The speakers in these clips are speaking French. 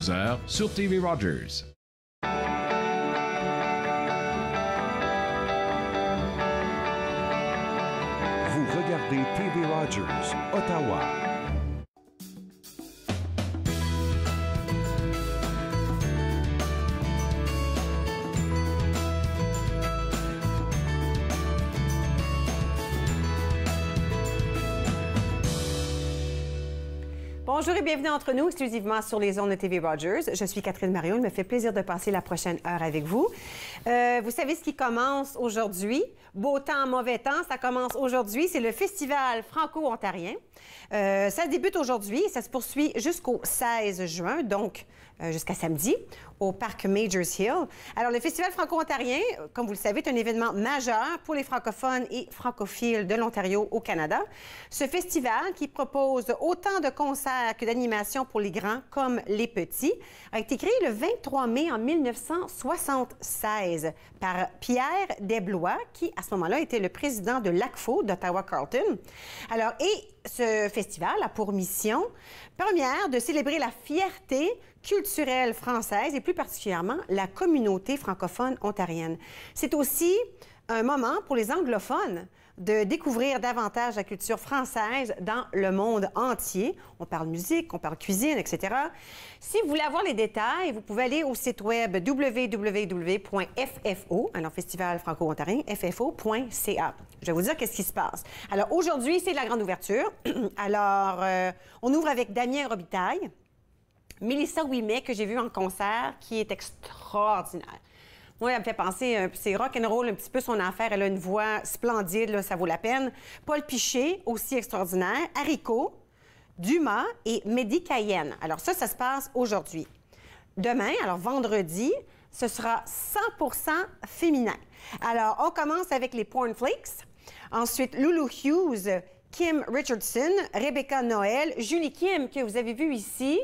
14h sur TV Rogers. Vous regardez TV Rogers, Ottawa. Bonjour et bienvenue entre nous, exclusivement sur les ondes de TV Rogers. Je suis Catherine Marion. Il me fait plaisir de passer la prochaine heure avec vous. Vous savez ce qui commence aujourd'hui? Beau temps, mauvais temps, ça commence aujourd'hui. C'est le Festival franco-ontarien. Ça débute aujourd'hui et ça se poursuit jusqu'au 16 juin, donc jusqu'à samedi, au parc Majors Hill. Alors, le Festival franco-ontarien, comme vous le savez, est un événement majeur pour les francophones et francophiles de l'Ontario au Canada. Ce festival, qui propose autant de concerts que d'animations pour les grands comme les petits, a été créé le 23 mai en 1976 par Pierre Desblois, qui, à ce moment-là, était le président de l'ACFO d'Ottawa-Carleton. Alors, et ce festival a pour mission première de célébrer la fierté culturelle française et plus particulièrement la communauté francophone ontarienne. C'est aussi un moment pour les anglophones de découvrir davantage la culture française dans le monde entier. On parle musique, on parle cuisine, etc. Si vous voulez avoir les détails, vous pouvez aller au site web www.ffo, alors Festival franco-ontarien, ffo.ca. Je vais vous dire qu'est-ce qui se passe. Alors aujourd'hui, c'est la grande ouverture. Alors, on ouvre avec Damien Robitaille, Mélissa Ouimet, que j'ai vu en concert, qui est extraordinaire. Moi, elle me fait penser, c'est rock'n'roll un petit peu son affaire. Elle a une voix splendide, là, ça vaut la peine. Paul Piché, aussi extraordinaire. Haricot, Dumas et Mehdi Cayenne. Alors ça se passe aujourd'hui. Demain, alors vendredi, ce sera 100% féminin. Alors, on commence avec les Pornflakes. Ensuite, Lulu Hughes, Kim Richardson, Rebecca Noël, Julie Kim, que vous avez vu ici.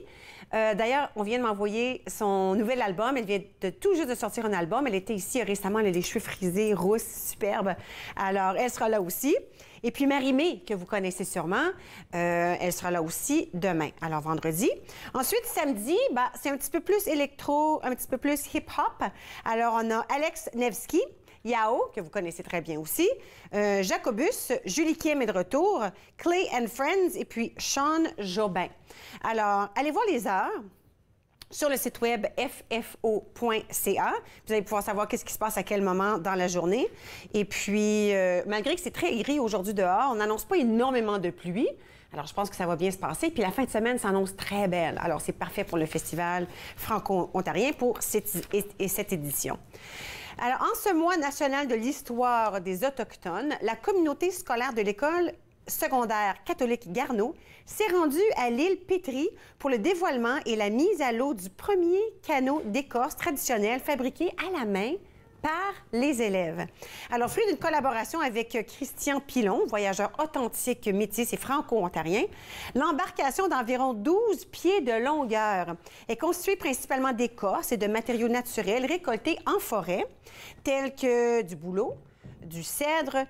D'ailleurs, on vient de m'envoyer son nouvel album. Elle vient de tout juste de sortir un album. Elle était ici récemment. Elle a les cheveux frisés, rousses, superbes. Alors, elle sera là aussi. Et puis Marie-Mé, que vous connaissez sûrement, elle sera là aussi demain, alors vendredi. Ensuite, samedi, c'est un petit peu plus électro, un petit peu plus hip-hop. Alors, on a Alex Nevsky, Yao, que vous connaissez très bien aussi, Jacobus, Julie Kim est de retour, Clay and Friends et puis Sean Jobin. Alors, allez voir les heures sur le site web ffo.ca. Vous allez pouvoir savoir qu'est-ce qui se passe à quel moment dans la journée. Et puis, malgré que c'est très gris aujourd'hui dehors, on n'annonce pas énormément de pluie. Alors, je pense que ça va bien se passer. Puis, la fin de semaine s'annonce très belle. Alors, c'est parfait pour le Festival franco-ontarien pour cette édition. Alors, en ce mois national de l'histoire des Autochtones, la communauté scolaire de l'école secondaire catholique Garneau s'est rendue à l'île Pétry pour le dévoilement et la mise à l'eau du premier canot d'écorce traditionnel fabriqué à la main par les élèves. Alors, fruit d'une collaboration avec Christian Pilon, voyageur authentique, métis et franco-ontarien, l'embarcation d'environ 12 pieds de longueur est constituée principalement d'écorce et de matériaux naturels récoltés en forêt, tels que du bouleau, du cèdre,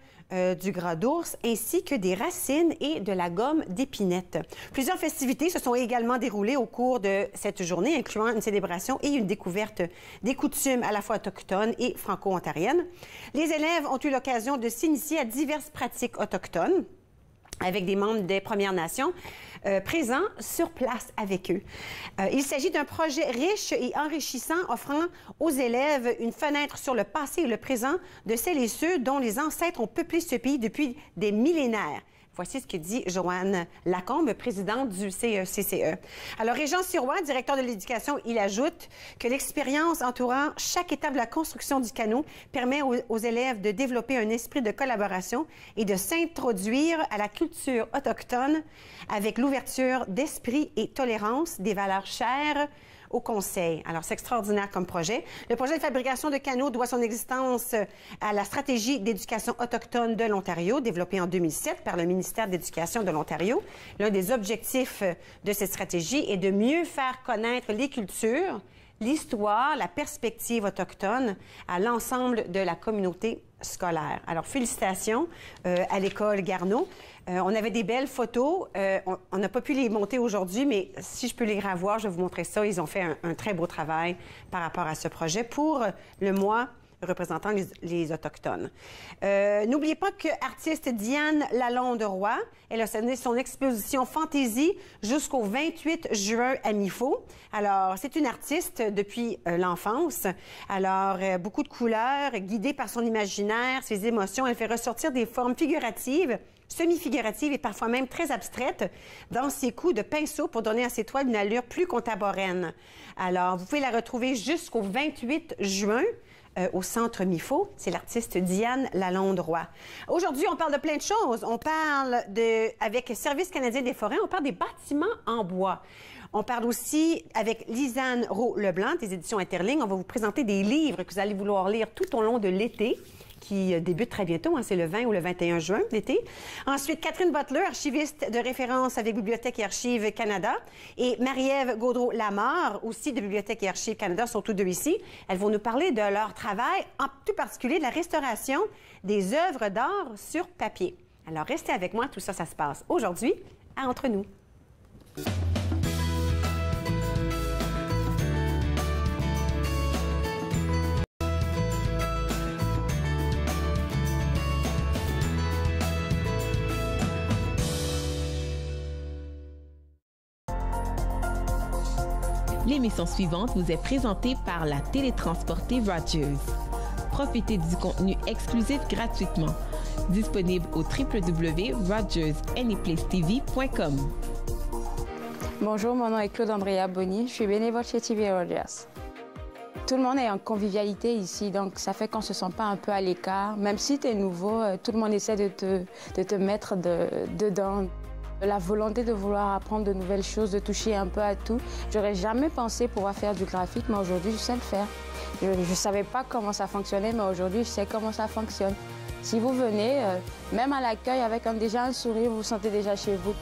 du gras d'ours, ainsi que des racines et de la gomme d'épinette. Plusieurs festivités se sont également déroulées au cours de cette journée, incluant une célébration et une découverte des coutumes à la fois autochtones et franco-ontariennes. Les élèves ont eu l'occasion de s'initier à diverses pratiques autochtones, avec des membres des Premières Nations présents sur place avec eux. Il s'agit d'un projet riche et enrichissant offrant aux élèves une fenêtre sur le passé et le présent de celles et ceux dont les ancêtres ont peuplé ce pays depuis des millénaires. Voici ce que dit Joanne Lacombe, présidente du CCE. Alors, Régent Sirois, directeur de l'éducation, il ajoute que l'expérience entourant chaque étape de la construction du canot permet aux élèves de développer un esprit de collaboration et de s'introduire à la culture autochtone avec l'ouverture d'esprit et tolérance, des valeurs chères au Conseil. Alors, c'est extraordinaire comme projet. Le projet de fabrication de canots doit son existence à la stratégie d'éducation autochtone de l'Ontario, développée en 2007 par le ministère de l'Éducation de l'Ontario. L'un des objectifs de cette stratégie est de mieux faire connaître les cultures, l'histoire, la perspective autochtone à l'ensemble de la communauté scolaire. Alors, félicitations à l'École Garneau. On avait des belles photos. On n'a pas pu les monter aujourd'hui, mais si je peux les revoir, je vais vous montrer ça. Ils ont fait un très beau travail par rapport à ce projet pour le mois représentant les Autochtones. N'oubliez pas que artiste Diane Lalonde-Roy, elle a donné son exposition Fantaisie jusqu'au 28 juin à MIFO. Alors, c'est une artiste depuis l'enfance. Alors, beaucoup de couleurs, guidée par son imaginaire, ses émotions. Elle fait ressortir des formes figuratives, semi-figuratives et parfois même très abstraites dans ses coups de pinceau pour donner à ses toiles une allure plus contemporaine. Alors, vous pouvez la retrouver jusqu'au 28 juin au Centre MIFO. C'est l'artiste Diane Lalonde-Roy. Aujourd'hui, on parle de plein de choses. On parle avec Service canadien des forêts, on parle des bâtiments en bois. On parle aussi avec Lisanne Roux-Leblanc des éditions Interligne. On va vous présenter des livres que vous allez vouloir lire tout au long de l'été, qui débute très bientôt, hein, c'est le 20 ou le 21 juin d'été. Ensuite, Catherine Butler, archiviste de référence avec Bibliothèque et Archives Canada, et Marie-Ève Gaudreau-Lamarre, aussi de Bibliothèque et Archives Canada, sont tous deux ici. Elles vont nous parler de leur travail, en tout particulier de la restauration des œuvres d'art sur papier. Alors, restez avec moi, tout ça, ça se passe aujourd'hui à Entre nous. L'émission suivante vous est présentée par la télétransportée Rogers. Profitez du contenu exclusif gratuitement. Disponible au www.rogersanyplacetv.com. Bonjour, mon nom est Claude Andrea Bonny. Je suis bénévole chez TV Rogers. Tout le monde est en convivialité ici, donc ça fait qu'on ne se sent pas un peu à l'écart. Même si tu es nouveau, tout le monde essaie de te mettre dedans. La volonté de vouloir apprendre de nouvelles choses, de toucher un peu à tout. J'aurais jamais pensé pouvoir faire du graphique, mais aujourd'hui, je sais le faire. Je ne savais pas comment ça fonctionnait, mais aujourd'hui, je sais comment ça fonctionne. Si vous venez, même à l'accueil, avec déjà un sourire, vous vous sentez déjà chez vous.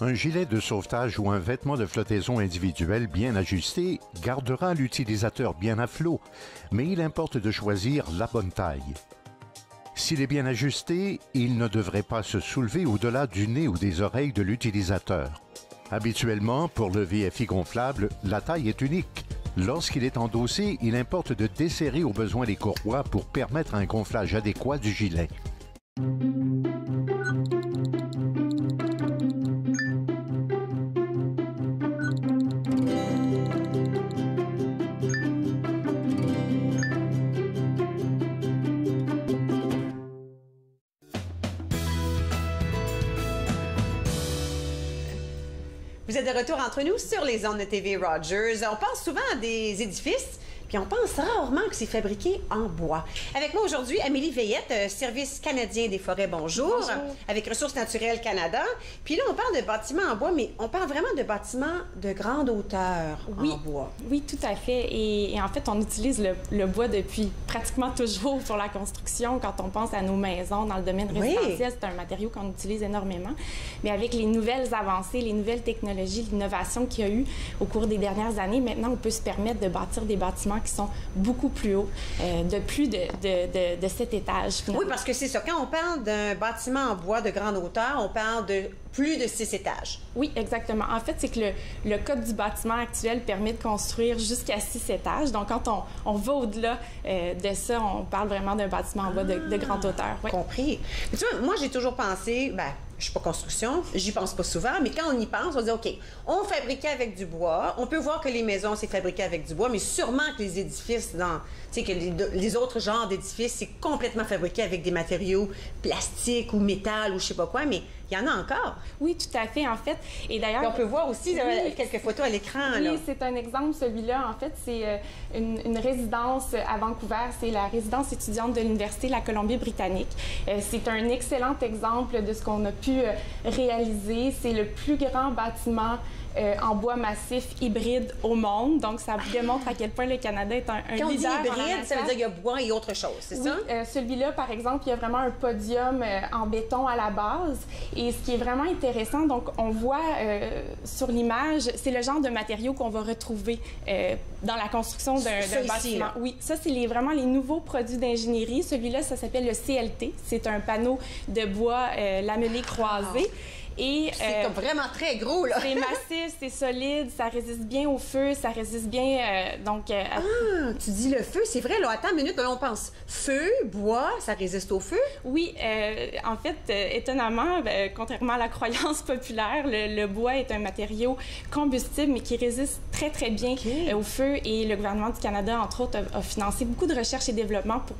Un gilet de sauvetage ou un vêtement de flottaison individuel bien ajusté gardera l'utilisateur bien à flot, mais il importe de choisir la bonne taille. S'il est bien ajusté, il ne devrait pas se soulever au-delà du nez ou des oreilles de l'utilisateur. Habituellement, pour le VFI gonflable, la taille est unique. Lorsqu'il est endossé, il importe de desserrer au besoin les courroies pour permettre un gonflage adéquat du gilet. Vous êtes de retour entre nous sur les ondes de TV Rogers. On pense souvent à des édifices, puis on pense rarement que c'est fabriqué en bois. Avec moi aujourd'hui, Amélie Veillette, Service canadien des forêts, bonjour. Bonjour. Avec Ressources naturelles Canada. Puis là, on parle de bâtiments en bois, mais on parle vraiment de bâtiments de grande hauteur en bois. Oui, tout à fait. Et en fait, on utilise le bois depuis pratiquement toujours pour la construction. Quand on pense à nos maisons dans le domaine résidentiel, c'est un matériau qu'on utilise énormément. Mais avec les nouvelles avancées, les nouvelles technologies, l'innovation qu'il y a eu au cours des dernières années, maintenant, on peut se permettre de bâtir des bâtiments qui sont beaucoup plus hauts, de plus de 7 étages. Finalement. Oui, parce que c'est ça. Quand on parle d'un bâtiment en bois de grande hauteur, on parle de plus de 6 étages. Oui, exactement. En fait, c'est que le code du bâtiment actuel permet de construire jusqu'à 6 étages. Donc, quand on va au-delà de ça, on parle vraiment d'un bâtiment en bois de grande hauteur. Oui. Compris. Mais tu vois, moi, j'ai toujours pensé, je suis pas construction, j'y pense pas souvent, mais quand on y pense, on dit, OK, on fabriquait avec du bois, on peut voir que les maisons, c'est fabriqué avec du bois, mais sûrement que les édifices, tu sais, que les autres genres d'édifices, c'est complètement fabriqué avec des matériaux plastiques ou métal ou je sais pas quoi, mais il y en a encore. Oui, tout à fait, en fait. Et d'ailleurs... On peut voir aussi quelques photos à l'écran. Oui, c'est un exemple, celui-là. En fait, c'est une résidence à Vancouver. C'est la résidence étudiante de l'Université de la Colombie-Britannique. C'est un excellent exemple de ce qu'on a pu réaliser. C'est le plus grand bâtiment en bois massif hybride au monde. Donc, ça démontre à quel point le Canada est un Quand leader. on dit hybride, ça veut dire qu'il y a bois et autre chose, c'est oui, ça? Celui-là, par exemple, il y a vraiment un podium en béton à la base. Et ce qui est vraiment intéressant, donc on voit sur l'image, c'est le genre de matériaux qu'on va retrouver dans la construction d'un bâtiment. Là. Oui, ça, c'est vraiment les nouveaux produits d'ingénierie. Celui-là, ça s'appelle le CLT. C'est un panneau de bois lamelé croisé. C'est comme vraiment très gros, là. C'est massif, c'est solide, ça résiste bien au feu, ça résiste bien, tu dis le feu, c'est vrai, là, attends une minute, là, on pense feu, bois, ça résiste au feu? Oui, en fait, étonnamment, contrairement à la croyance populaire, le bois est un matériau combustible, mais qui résiste très, très bien au feu, et le gouvernement du Canada, entre autres, a financé beaucoup de recherche et développement pour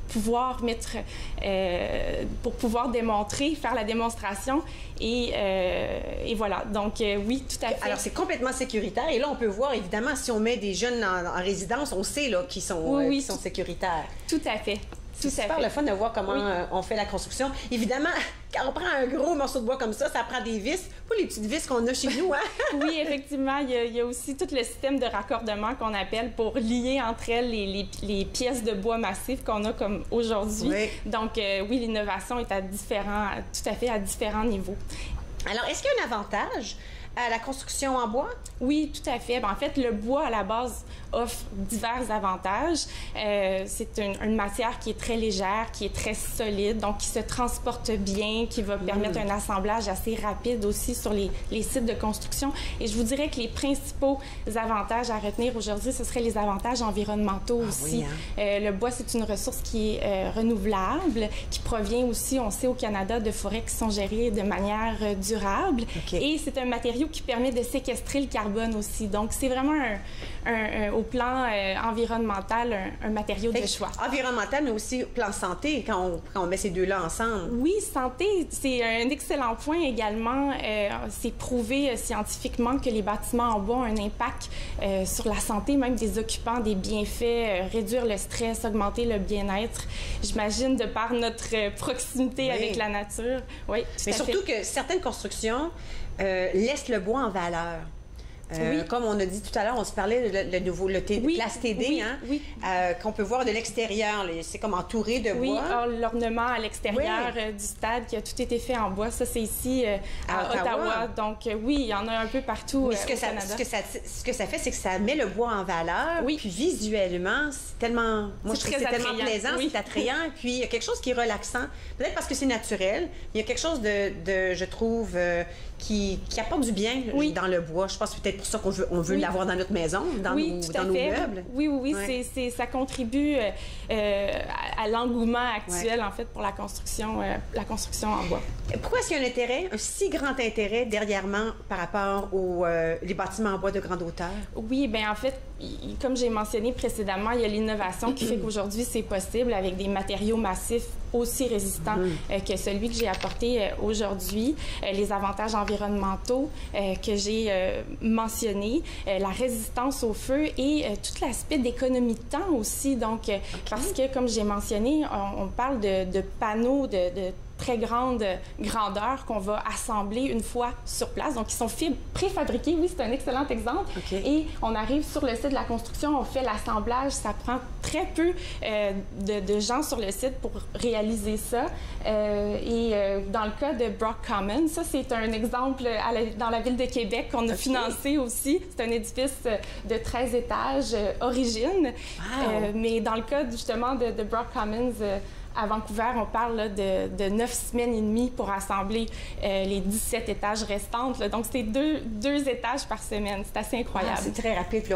pouvoir démontrer, faire la démonstration, et voilà. Donc, oui, tout à fait. Alors, c'est complètement sécuritaire. Et là, on peut voir, évidemment, si on met des jeunes en résidence, on sait là qu'ils sont, qui sont sécuritaires. Tout à fait. C'est super le fun de voir comment on fait la construction. Évidemment, quand on prend un gros morceau de bois comme ça prend des vis. Pas les petites vis qu'on a chez nous, hein? Oui, effectivement. Il y a aussi tout le système de raccordement qu'on appelle pour lier entre elles les pièces de bois massif qu'on a comme aujourd'hui. Oui. Donc, oui, l'innovation est tout à fait à différents niveaux. Alors, est-ce qu'il y a un avantage à la construction en bois? Oui, tout à fait. En fait, le bois, à la base, offre divers avantages. C'est une matière qui est très légère, qui est très solide, donc qui se transporte bien, qui va permettre un assemblage assez rapide aussi sur les sites de construction. Et je vous dirais que les principaux avantages à retenir aujourd'hui, ce seraient les avantages environnementaux aussi. Oui, hein? Le bois, c'est une ressource qui est renouvelable, qui provient aussi, on sait, au Canada, de forêts qui sont gérées de manière durable. Et c'est un matériau qui permet de séquestrer le carbone aussi. Donc, c'est vraiment au plan environnemental, un matériau de choix. Environnemental, mais aussi au plan santé, quand on met ces deux-là ensemble. Oui, santé, c'est un excellent point également. C'est prouvé scientifiquement que les bâtiments en bois ont un impact sur la santé, même des occupants, des bienfaits, réduire le stress, augmenter le bien-être. J'imagine, de par notre proximité avec la nature. Oui, mais surtout que certaines constructions laissent le bois en valeur. Comme on a dit tout à l'heure, on se parlait de nouveau classe TD, qu'on peut voir de l'extérieur. C'est comme entouré de bois. Oui, l'ornement à l'extérieur du stade qui a tout été fait en bois. Ça, c'est ici à Ottawa. Donc, oui, il y en a un peu partout au Canada. Ce que ça fait, c'est que ça met le bois en valeur. Oui. Puis visuellement, c'est tellement... Moi, je trouve que c'est tellement plaisant, c'est attrayant. Puis, il y a quelque chose qui est relaxant. Peut-être parce que c'est naturel. Il y a quelque chose je trouve... Qui apporte du bien dans le bois. Je pense peut-être pour ça qu'on veut l'avoir dans notre maison, dans nos meubles. Oui. Ça contribue à l'engouement actuel, en fait, pour la construction en bois. Pourquoi est-ce qu'il y a un si grand intérêt derrièrement par rapport aux les bâtiments en bois de grande hauteur? Oui, bien, en fait, comme j'ai mentionné précédemment, il y a l'innovation qui fait qu'aujourd'hui, c'est possible avec des matériaux massifs aussi résistants que celui que j'ai apporté aujourd'hui. Les avantages environnementaux que j'ai mentionnés, la résistance au feu et tout l'aspect d'économie de temps aussi. Donc, parce que, comme j'ai mentionné, on parle de panneaux de très grande grandeur qu'on va assembler une fois sur place. Donc, ils sont préfabriqués. Oui, c'est un excellent exemple. Et on arrive sur le site de la construction, on fait l'assemblage. Ça prend très peu de gens sur le site pour réaliser ça. Dans le cas de Brock Commons, ça, c'est un exemple dans la ville de Québec qu'on a financé aussi. C'est un édifice de 13 étages origine. Mais dans le cas, justement, de Brock Commons, à Vancouver, on parle là, de 9 semaines et demie pour assembler les 17 étages restants. Là. Donc, c'est deux étages par semaine. C'est assez incroyable. C'est très rapide. Puis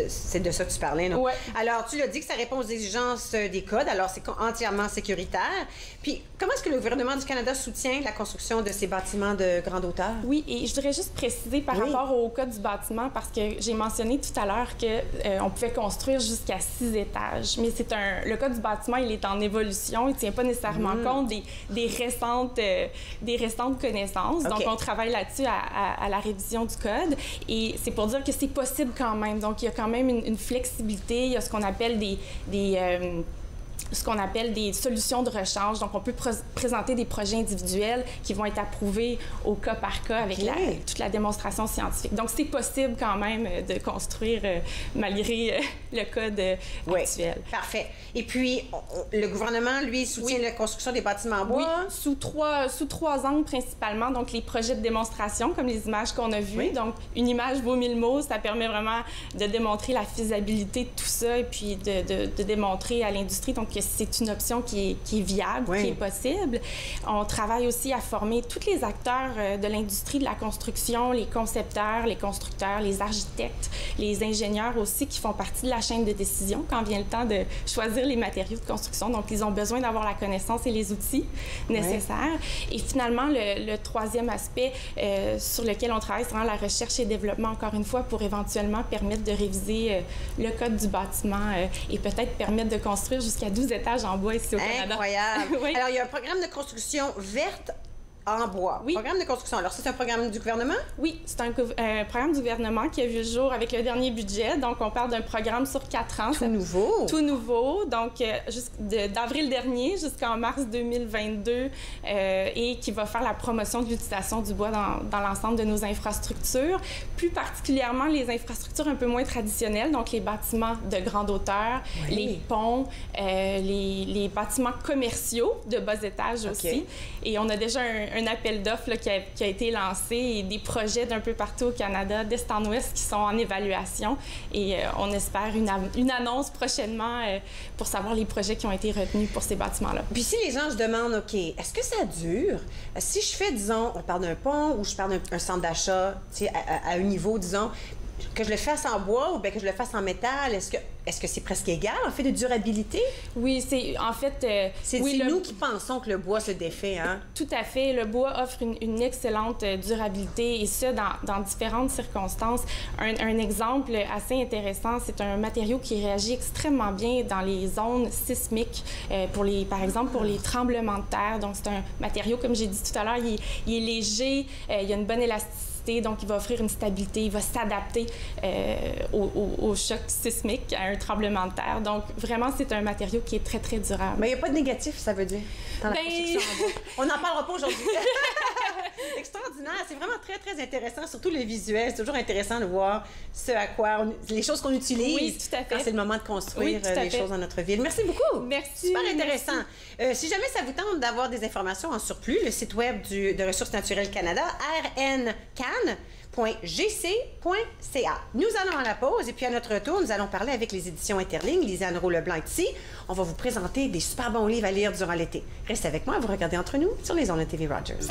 c'est de ça que tu parlais. Non? Alors, tu l'as dit que ça répond aux exigences des codes. Alors, c'est entièrement sécuritaire. Puis, comment est-ce que le gouvernement du Canada soutient la construction de ces bâtiments de grande hauteur? Oui, et je voudrais juste préciser par rapport au code du bâtiment, parce que j'ai mentionné tout à l'heure qu'on pouvait construire jusqu'à 6 étages. Mais le code du bâtiment, il est en évolution. Il ne tient pas nécessairement compte des récentes connaissances. Donc, on travaille là-dessus à la révision du code. Et c'est pour dire que c'est possible quand même. Donc, il y a quand même une flexibilité. Il y a ce qu'on appelle ce qu'on appelle des solutions de rechange. Donc, on peut présenter des projets individuels qui vont être approuvés au cas par cas avec toute la démonstration scientifique. Donc, c'est possible quand même de construire malgré le code actuel. Parfait. Et puis, le gouvernement, lui, soutient la construction des bâtiments en bois? Oui, sous trois angles principalement. Donc, les projets de démonstration, comme les images qu'on a vues. Oui. Donc, une image vaut 1000 mots. Ça permet vraiment de démontrer la faisabilité de tout ça et puis de démontrer à l'industrie donc, que c'est une option qui est viable, qui est possible. On travaille aussi à former tous les acteurs de l'industrie de la construction, les concepteurs, les constructeurs, les architectes, les ingénieurs aussi qui font partie de la chaîne de décision quand vient le temps de choisir les matériaux de construction. Donc, ils ont besoin d'avoir la connaissance et les outils nécessaires. Et finalement, le troisième aspect sur lequel on travaille, c'est vraiment la recherche et développement, encore une fois, pour éventuellement permettre de réviser le code du bâtiment et peut-être permettre de construire jusqu'à 12 étages en bois ici au Canada. Incroyable! Oui. Alors, il y a un programme de construction verte en bois. Oui. Programme de construction. Alors, c'est un programme du gouvernement? Oui, c'est un programme du gouvernement qui a vu le jour avec le dernier budget. Donc, on parle d'un programme sur 4 ans. Tout nouveau. Tout nouveau. Donc, d'avril dernier jusqu'en mars 2022 et qui va faire la promotion de l'utilisation du bois dans l'ensemble de nos infrastructures, plus particulièrement les infrastructures un peu moins traditionnelles, donc les bâtiments de grande hauteur, les ponts, les bâtiments commerciaux de bas étage aussi. Et on a déjà un appel d'offres qui a été lancé et des projets d'un peu partout au Canada, d'est en ouest, qui sont en évaluation. Et on espère une annonce prochainement pour savoir les projets qui ont été retenus pour ces bâtiments-là. Puis si les gens se demandent, OK, est-ce que ça dure? Si je fais, disons, on parle d'un pont ou je parle d'un centre d'achat à un niveau, disons, que je le fasse en bois ou bien que je le fasse en métal, est-ce que c'est presque égal, en fait, de durabilité? Oui, c'est en fait... c'est nous qui pensons que le bois se défait, hein? Tout à fait. Le bois offre une excellente durabilité et ça, dans différentes circonstances. Un exemple assez intéressant, c'est un matériau qui réagit extrêmement bien dans les zones sismiques, par exemple, pour les tremblements de terre. Donc, c'est un matériau, comme j'ai dit tout à l'heure, il est léger, il y a une bonne élasticité. Donc, il va offrir une stabilité, il va s'adapter au choc sismique, à un tremblement de terre. Donc, vraiment, c'est un matériau qui est très, très durable. Mais il n'y a pas de négatif, ça veut dire, dans la construction en bois. On n'en parlera pas aujourd'hui. Extraordinaire. C'est vraiment très, très intéressant, surtout le visuel. C'est toujours intéressant de voir les choses qu'on utilise. Oui, tout à fait. Quand c'est le moment de construire les choses dans notre ville. Merci beaucoup. Merci. Super intéressant. Si jamais ça vous tente d'avoir des informations en surplus, le site web de Ressources naturelles Canada, rncan.gc.ca. Nous allons à la pause et puis à notre retour, nous allons parler avec les éditions Interlignes. Lisanne Roux-Leblanc est ici. On va vous présenter des super bons livres à lire durant l'été. Restez avec moi, vous regardez Entre nous sur les ondes de TV Rogers.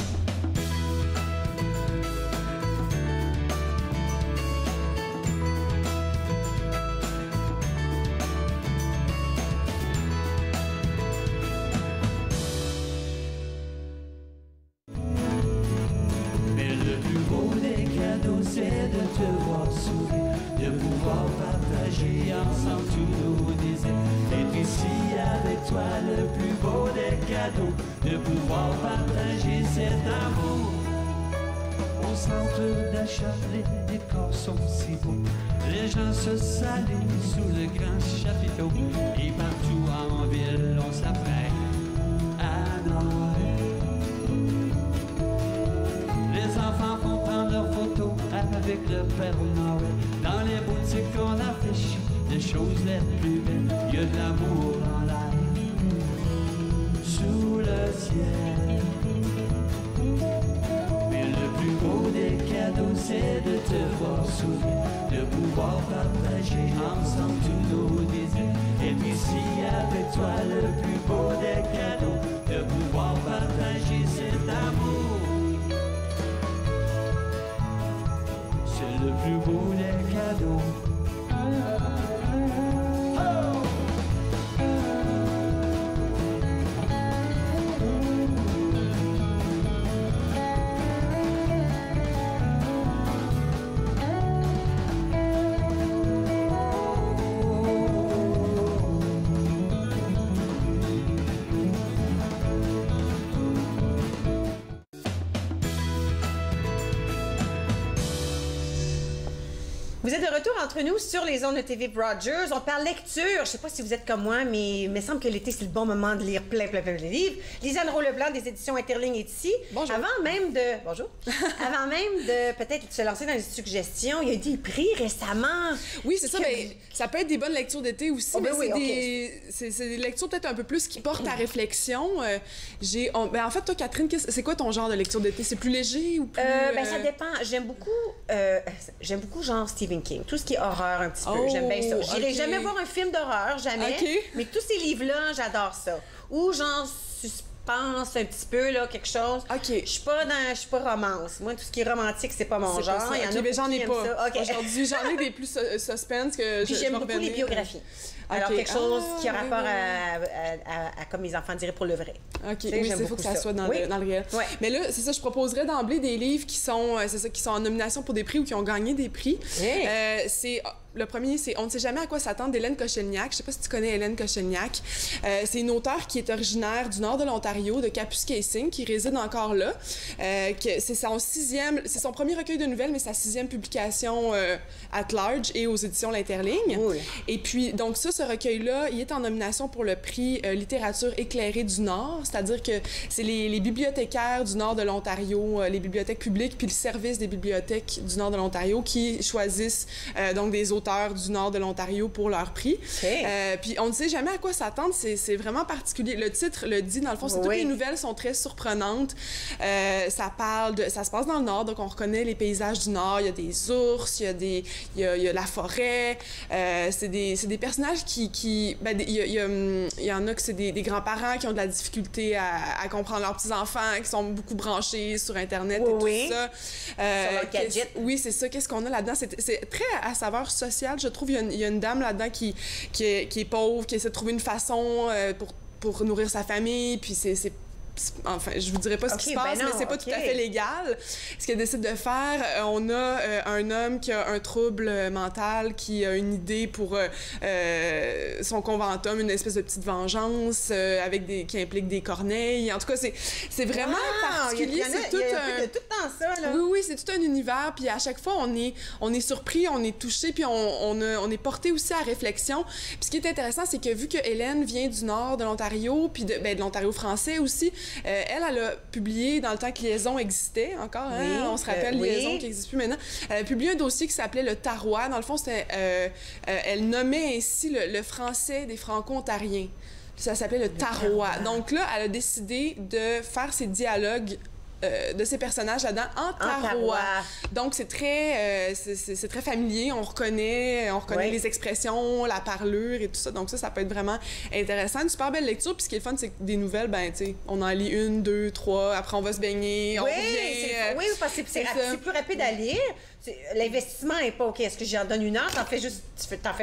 De pouvoir partager cet amour. Au centre d'achat, les décors sont si beaux. Les gens se saluent sous le grand chapiteau. Et partout en ville, on s'apprête à Noël. Les enfants font prendre leurs photos avec le Père Noël. Dans les boutiques, on affiche les choses les plus belles. Il y a de l'amour en l'air. Sous le ciel. Mais le plus beau des cadeaux, c'est de te voir sourire, de pouvoir partager ensemble tous nos désirs. Et puis si avec toi le plus beau des cadeaux, de pouvoir partager cet amour. C'est le plus beau des cadeaux. Vous êtes de retour entre nous sur les ondes de TV Rogers. On parle lecture. Je ne sais pas si vous êtes comme moi, mais il me semble que l'été, c'est le bon moment de lire plein de livres. Lisanne Roux-Leblanc des éditions Interligne est ici. Bonjour. Avant même de peut-être se lancer dans les suggestions, il y a eu des prix récemment. Oui, c'est ça. Mais ça peut être des bonnes lectures d'été aussi, Oh, ben mais oui, c'est des lectures peut-être un peu plus qui portent à réflexion. En fait, toi, Catherine, c'est quoi ton genre de lecture d'été? C'est plus léger ou plus... Ça dépend. J'aime beaucoup genre Stephen King. Tout ce qui est horreur un petit peu. J'aime bien ça. J'irai jamais voir un film d'horreur, jamais. Okay. Mais tous ces livres-là, j'adore ça. Ou genre suspense un petit peu, là, quelque chose. OK. Je suis pas romance. Moi, tout ce qui est romantique, c'est pas mon genre. Il y en a beaucoup j'en ai qui pas. aiment ça. Okay. Aujourd'hui, j'en ai des plus suspense que Puis j'aime beaucoup les biographies. Alors, quelque chose qui a rapport à, comme mes enfants diraient, pour le vrai. OK, oui, il faut que ça soit dans le réel. Ouais. Mais là, c'est ça, je proposerais d'emblée des livres qui sont en nomination pour des prix ou qui ont gagné des prix. Hey. Le premier, c'est On ne sait jamais à quoi s'attendre d'Hélène Kochelniak. Je sais pas si tu connais Hélène Kochelniak. C'est une auteure qui est originaire du nord de l'Ontario, de Kapuskasing, qui réside encore là. C'est son premier recueil de nouvelles, mais sa 6e publication at large et aux éditions L'Interligne. Oui. Et puis, donc ce recueil-là, il est en nomination pour le prix Littérature éclairée du Nord, c'est-à-dire que c'est les bibliothécaires du nord de l'Ontario, les bibliothèques publiques, puis le service des bibliothèques du nord de l'Ontario qui choisissent donc des auteurs du nord de l'Ontario pour leur prix. Okay. Puis on ne sait jamais à quoi s'attendre, c'est vraiment particulier. Le titre le dit, dans le fond, toutes les nouvelles sont très surprenantes. Ça se passe dans le nord, donc on reconnaît les paysages du nord, il y a des ours, il y a la forêt, c'est des personnages il y en a que c'est des grands-parents qui ont de la difficulté à comprendre leurs petits-enfants, qui sont beaucoup branchés sur Internet et tout ça. Sur leur gadget. Oui, c'est ça. Qu'est-ce qu'on a là-dedans? C'est très à saveur sociale. Je trouve il y a une dame là-dedans qui est pauvre, qui essaie de trouver une façon pour nourrir sa famille, puis enfin, je vous dirais pas ce qui se passe, mais c'est pas tout à fait légal. Ce qu'elle décide de faire, on a un homme qui a un trouble mental, qui a une idée pour son conventum, une espèce de petite vengeance qui implique des corneilles. En tout cas, c'est vraiment particulier. Il y a de tout dans ça, là. Oui, c'est tout un univers. Puis à chaque fois, on est surpris, on est touché, puis on est porté aussi à réflexion. Puis ce qui est intéressant, c'est que vu que Hélène vient du nord de l'Ontario, puis de l'Ontario français aussi, elle a publié dans le temps que Liaison existait encore, hein? Oui, On se rappelle Liaison qui n'existe plus maintenant. Elle a publié un dossier qui s'appelait Le Tarois. Dans le fond, elle nommait ainsi le français des Franco-Ontariens. Ça s'appelait le Tarois. Donc là, elle a décidé de faire ses dialogues de ces personnages là-dedans en tarois. Donc c'est très familier, on reconnaît les expressions, la parlure et tout ça. Donc ça peut être vraiment intéressant. Une super belle lecture. Puis ce qui est le fun, c'est que des nouvelles, on en lit 1, 2, 3, après on va se baigner, on revient. Oui, parce que c'est plus rapide à lire. L'investissement n'est pas OK. Est-ce que j'en donne 1 heure? T'en fais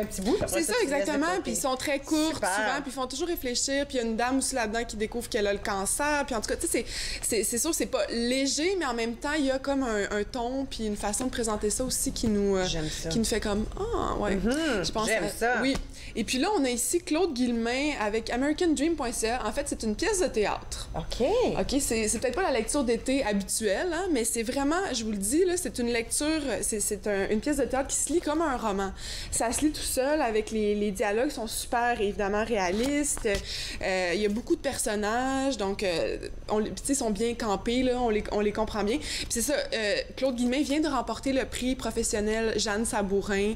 un petit bout. C'est ça, exactement. Puis ils sont très courts souvent, puis ils font toujours réfléchir. Puis il y a une dame aussi là-dedans qui découvre qu'elle a le cancer. Puis en tout cas, tu sais, c'est sûr que c'est pas léger, mais en même temps, il y a comme un ton puis une façon de présenter ça aussi qui nous fait comme je pense j'aime ça. Oui. Et puis là, on a ici Claude Guillemin avec AmericanDream.ca. En fait, c'est une pièce de théâtre. OK, c'est peut-être pas la lecture d'été habituelle, hein, mais c'est vraiment, je vous le dis, là, c'est une lecture, une pièce de théâtre qui se lit comme un roman. Ça se lit tout seul, avec les dialogues sont super, évidemment, réalistes. Il y a beaucoup de personnages, donc ils sont bien campés, là, on les comprend bien. Puis c'est ça, Claude Guillemin vient de remporter le prix professionnel Jeanne Sabourin,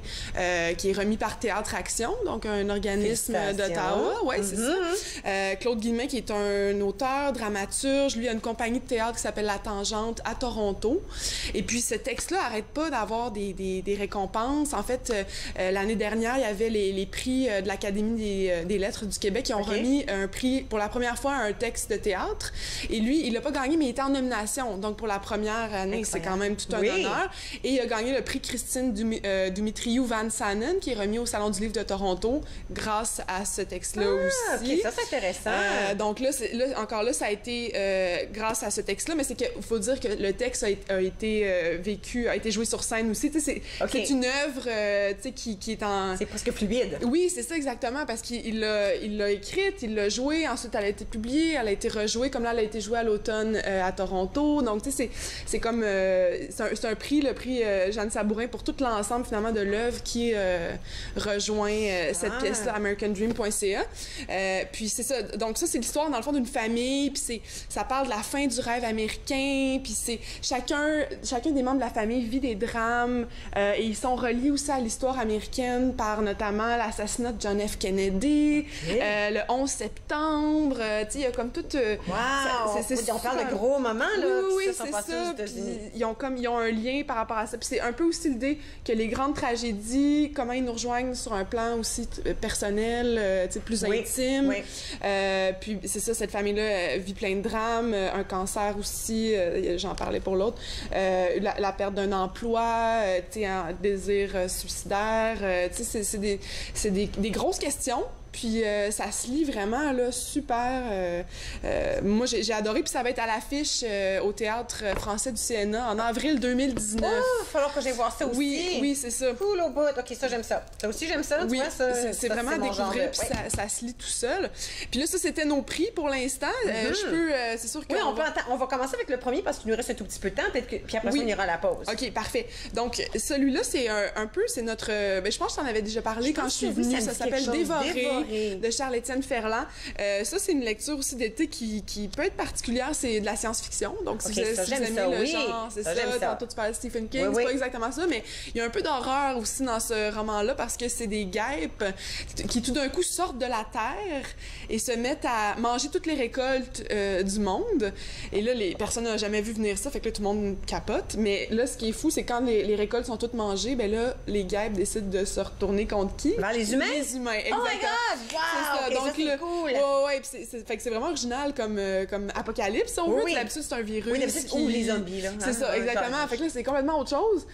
qui est remis par Théâtre Action, donc un organisme d'Ottawa. Oui, c'est ça. Claude Guillemin, qui est un auteur, dramaturge, lui a une compagnie de théâtre qui s'appelle La Tangente à Toronto. Et puis ce texte-là n'arrête pas d'avoir des récompenses. En fait, l'année dernière, il y avait les prix de l'Académie des lettres du Québec qui ont remis un prix pour la première fois à un texte de théâtre. Et lui, il l'a pas gagné, mais il était en nomination. Donc pour la première année, c'est quand même tout un honneur. Et il a gagné le prix Christine Dumitriou Van Sanen, qui est remis au Salon du livre de Toronto. Toronto grâce à ce texte-là aussi. OK, ça, c'est intéressant. Donc là, encore là, ça a été grâce à ce texte-là, mais c'est qu'il faut dire que le texte a été vécu, a été joué sur scène aussi. C'est une œuvre qui est en... C'est presque fluide. Oui, c'est ça exactement, parce qu'il l'a écrite, il l'a jouée, ensuite elle a été publiée, elle a été rejouée, comme là, elle a été jouée à l'automne à Toronto. Donc, tu sais, c'est comme... c'est un prix, le prix Jeanne Sabourin, pour tout l'ensemble, finalement, de l'œuvre qui rejoint cette pièce-là, americandream.ca. Puis c'est ça. Donc ça, c'est l'histoire, dans le fond, d'une famille, puis ça parle de la fin du rêve américain, puis c'est chacun des membres de la famille vit des drames, et ils sont reliés aussi à l'histoire américaine par notamment l'assassinat de John F. Kennedy, le 11 septembre, tu sais, il y a comme tout... Wow! On parle de gros moments, là, oui, c'est ça. Ils ont un lien par rapport à ça. Puis c'est un peu aussi l'idée que les grandes tragédies, comment ils nous rejoignent sur un plan aussi personnel, plus intime. Oui. Puis c'est ça, cette famille-là vit plein de drames, un cancer aussi, j'en parlais pour l'autre, la perte d'un emploi, un désir suicidaire, c'est des grosses questions. Puis ça se lit vraiment là, super. Moi, j'ai adoré. Puis ça va être à l'affiche au Théâtre français du CNA en avril 2019. Oh, il va falloir que j'aille voir ça aussi. Oui, c'est ça. Cool au bout. OK, ça, j'aime ça. Ça aussi, j'aime ça. Oui, c'est vraiment à découvrir. Puis ça se lit tout seul. Puis là, ça, c'était nos prix pour l'instant. Je peux... c'est sûr que... Oui, on va commencer avec le premier parce qu'il nous reste un tout petit peu de temps. Puis après ça, on ira à la pause. OK, parfait. Donc, celui-là, c'est un peu... C'est notre... je pense que j'en avais déjà parlé quand je suis venue. Ça s'appelle Dévorer de Charles-Étienne Ferland. Ça, c'est une lecture aussi d'été qui peut être particulière. C'est de la science-fiction. Donc, si vous aimez le genre, c'est ça. Tantôt, tu parlais de Stephen King. C'est pas exactement ça, mais il y a un peu d'horreur aussi dans ce roman-là parce que c'est des guêpes qui, tout d'un coup, sortent de la terre et se mettent à manger toutes les récoltes du monde. Et là, personne n'a jamais vu venir ça, fait que là, tout le monde capote. Mais là, ce qui est fou, c'est quand les récoltes sont toutes mangées, ben là, les guêpes décident de se retourner contre qui? Vers les humains? Les humains, exactement. Oh my God! Wow! C'est ça. Okay, donc, c'est cool. Fait que c'est vraiment original comme apocalypse, si on veut. D'habitude, c'est un virus. Oui, d'habitude, ou les zombies, là. C'est ça, exactement. Fait que là, c'est complètement autre chose.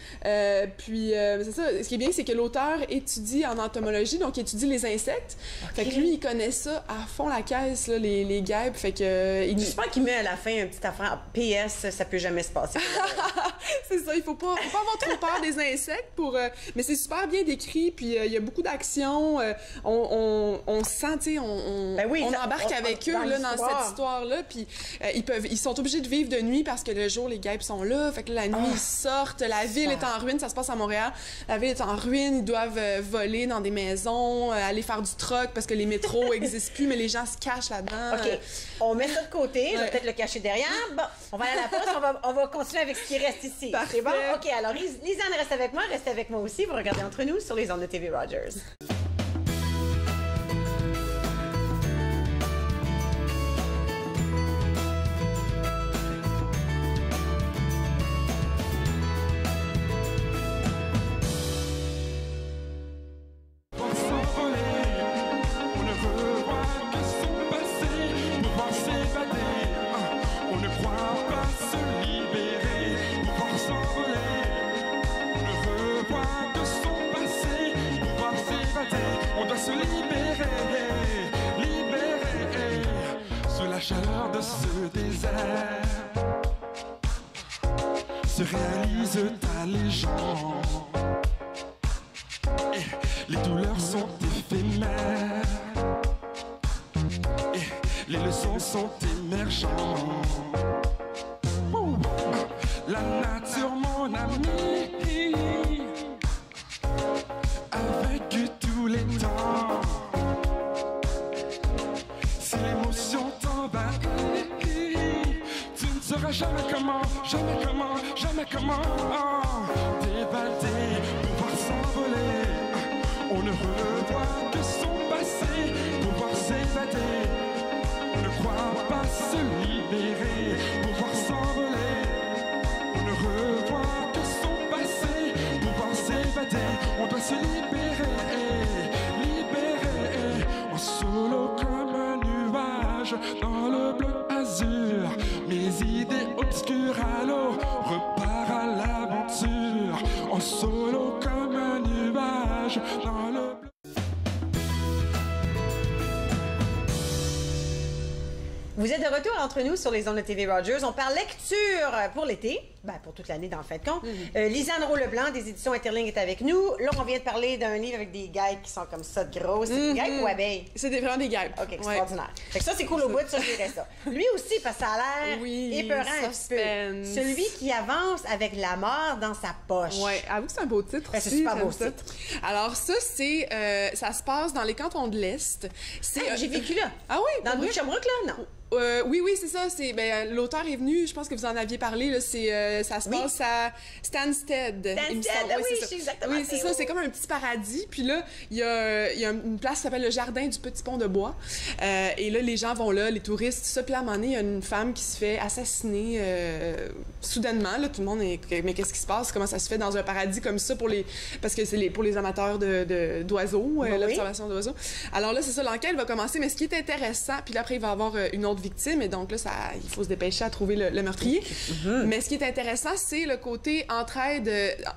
Puis, c'est ça. Ce qui est bien, c'est que l'auteur étudie en entomologie, donc il étudie les insectes. Fait que lui, il connaît ça à fond la caisse, là, les guêpes. Fait que... J'espère qu'il met à la fin un petit affaire. PS, ça peut jamais se passer. C'est ça. Il faut pas avoir trop peur des insectes pour... mais c'est super bien décrit, puis il y a beaucoup d'action. On sent, tu sais, on embarque avec eux là, dans cette histoire-là, puis ils sont obligés de vivre de nuit parce que le jour, les guêpes sont là, fait que la nuit, ils sortent, la ville est en ruine, ça se passe à Montréal, la ville est en ruine, ils doivent voler dans des maisons, aller faire du troc parce que les métros n'existent plus, mais les gens se cachent là-dedans. OK, on met ça de côté, je vais peut-être le cacher derrière. Bon, on va aller à la pause, on va continuer avec ce qui reste ici. C'est bon? OK, alors Lisanne reste avec moi, reste avec moi aussi, vous regardez Entre nous sur les ondes de TV Rogers. Chaleur de ce désert se réalise ta légende et les douleurs sont éphémères et les leçons sont émergentes. La nature, mon ami, a vécu tous les temps. Si l'émotion tu ne sauras jamais comment t'évader, pouvoir s'envoler. On ne revoit que son passé, pouvoir s'évader. On ne croit pas se libérer, pouvoir s'envoler. On ne revoit que son passé, pouvoir s'évader. On doit se libérer, en solo comme un nuage dans le bleu azur. Mes idées obscures à l'eau, repart à l'aventure. En solo comme un nuage dans le bleu. Vous êtes de retour entre nous sur les ondes de TV Rogers. On parle lecture pour l'été, pour toute l'année dans le fait de compte. Lisanne Roux-Leblanc des éditions Interling est avec nous. Là, on vient de parler d'un livre avec des guêpes qui sont comme ça de grosses. C'est des guêpes ou abeilles? C'est vraiment des guêpes. OK, extraordinaire. Fait que ça, c'est cool au bout, ça, je dirais ça. Lui aussi, parce que ça a l'air épeurant un petit peu. Celui qui avance avec la mort dans sa poche. Oui, avoue que c'est un beau titre aussi. C'est super beau titre. Alors ça, ça se passe dans les cantons de l'Est. J'ai vécu là. Ah oui? Dans le bout de Sherbrooke, là? Non. Oui, c'est ça. L'auteur est venu, je pense que vous en aviez parlé, là, ça se passe à Stansted. C'est exactement. Oui, c'est ça. C'est comme un petit paradis. Puis là, il y a une place qui s'appelle le Jardin du Petit Pont de Bois. Et là, les gens vont là, les touristes, tout ça. Puis à un moment donné, il y a une femme qui se fait assassiner soudainement. Là, tout le monde est... Mais qu'est-ce qui se passe? Comment ça se fait dans un paradis comme ça parce que c'est pour les amateurs d'oiseaux, l'observation d'oiseaux. Alors là, c'est ça, l'enquête va commencer. Mais ce qui est intéressant, puis là, après, il va y avoir une autre victime, et donc là, il faut se dépêcher à trouver le meurtrier. Mais ce qui est intéressant, c'est le côté entraide.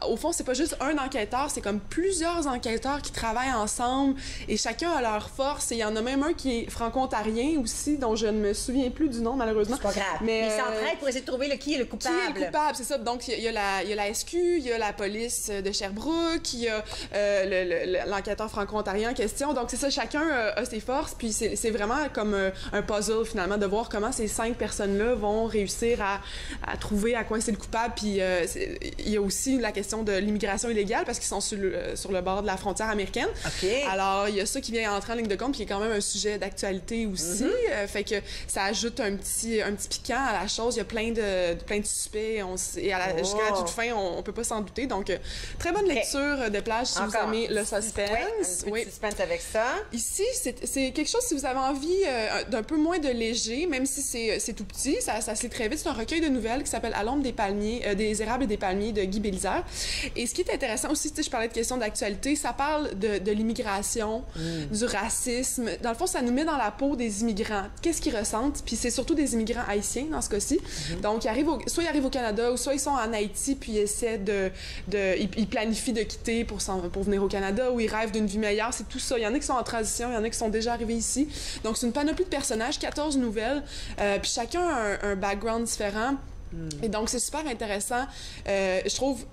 Au fond, c'est pas juste un enquêteur, c'est comme plusieurs enquêteurs qui travaillent ensemble, et chacun a leur force, et il y en a même un qui est franco-ontarien aussi, dont je ne me souviens plus du nom, malheureusement. C'est pas grave. Mais ils s'entraident pour essayer de trouver qui est le coupable. Qui est le coupable, c'est ça. Donc, il y a la SQ, il y a la police de Sherbrooke, il y a l'enquêteur franco-ontarien en question. Donc, c'est ça, chacun a ses forces, puis c'est vraiment comme un puzzle, finalement, de voir comment ces 5 personnes-là vont réussir à trouver à quoi c'est le coupable. Puis il y a aussi la question de l'immigration illégale, parce qu'ils sont sur le bord de la frontière américaine. Alors, il y a ça qui vient entrer en ligne de compte, puis qui est quand même un sujet d'actualité aussi. Fait que ça ajoute un petit piquant à la chose. Il y a plein de suspects, jusqu'à la toute fin, on peut pas s'en douter. Donc, très bonne lecture de plage si vous aimez le suspense. Un peu de suspense avec ça. Ici, c'est quelque chose, si vous avez envie d'un peu moins de léger, même si c'est tout petit, ça se lit très vite. C'est un recueil de nouvelles qui s'appelle À l'ombre des palmiers, des érables et des palmiers de Guy Bélisère. Et ce qui est intéressant aussi, je parlais de questions d'actualité, ça parle de l'immigration, du racisme. Dans le fond, ça nous met dans la peau des immigrants. Qu'est-ce qu'ils ressentent? Puis c'est surtout des immigrants haïtiens dans ce cas-ci. Donc, soit ils arrivent au Canada, ou soit ils sont en Haïti, puis ils essaient ils planifient de quitter pour venir au Canada, ou ils rêvent d'une vie meilleure. C'est tout ça. Il y en a qui sont en transition, il y en a qui sont déjà arrivés ici. Donc, c'est une panoplie de personnages, 14 nouvelles, puis chacun a un background différent. Et donc, c'est super intéressant. Je trouve,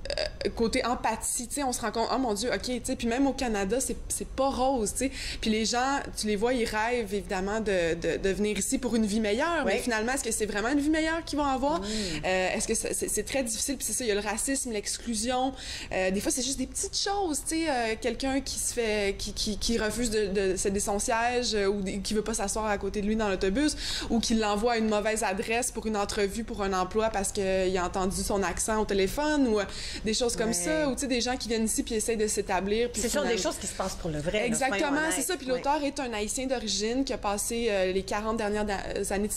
côté empathie, tu sais, on se rend compte, oh mon Dieu, OK, tu sais, puis même au Canada, c'est pas rose, tu sais. Puis les gens, tu les vois, ils rêvent, évidemment, de venir ici pour une vie meilleure. Mais finalement, est-ce que c'est vraiment une vie meilleure qu'ils vont avoir? Est-ce que c'est très difficile? Puis c'est ça, il y a le racisme, l'exclusion. Des fois, c'est juste des petites choses, tu sais. Quelqu'un qui refuse de céder son siège, ou qui veut pas s'asseoir à côté de lui dans l'autobus, ou qui l'envoie à une mauvaise adresse pour une entrevue, pour un emploi, parce qu'il a entendu son accent au téléphone, ou des choses comme ça, ou tu sais, des gens qui viennent ici puis essayent de s'établir. C'est sûr, des choses qui se passent pour le vrai. Exactement, c'est ça. Puis l'auteur est un Haïtien d'origine qui a passé les 40 dernières années,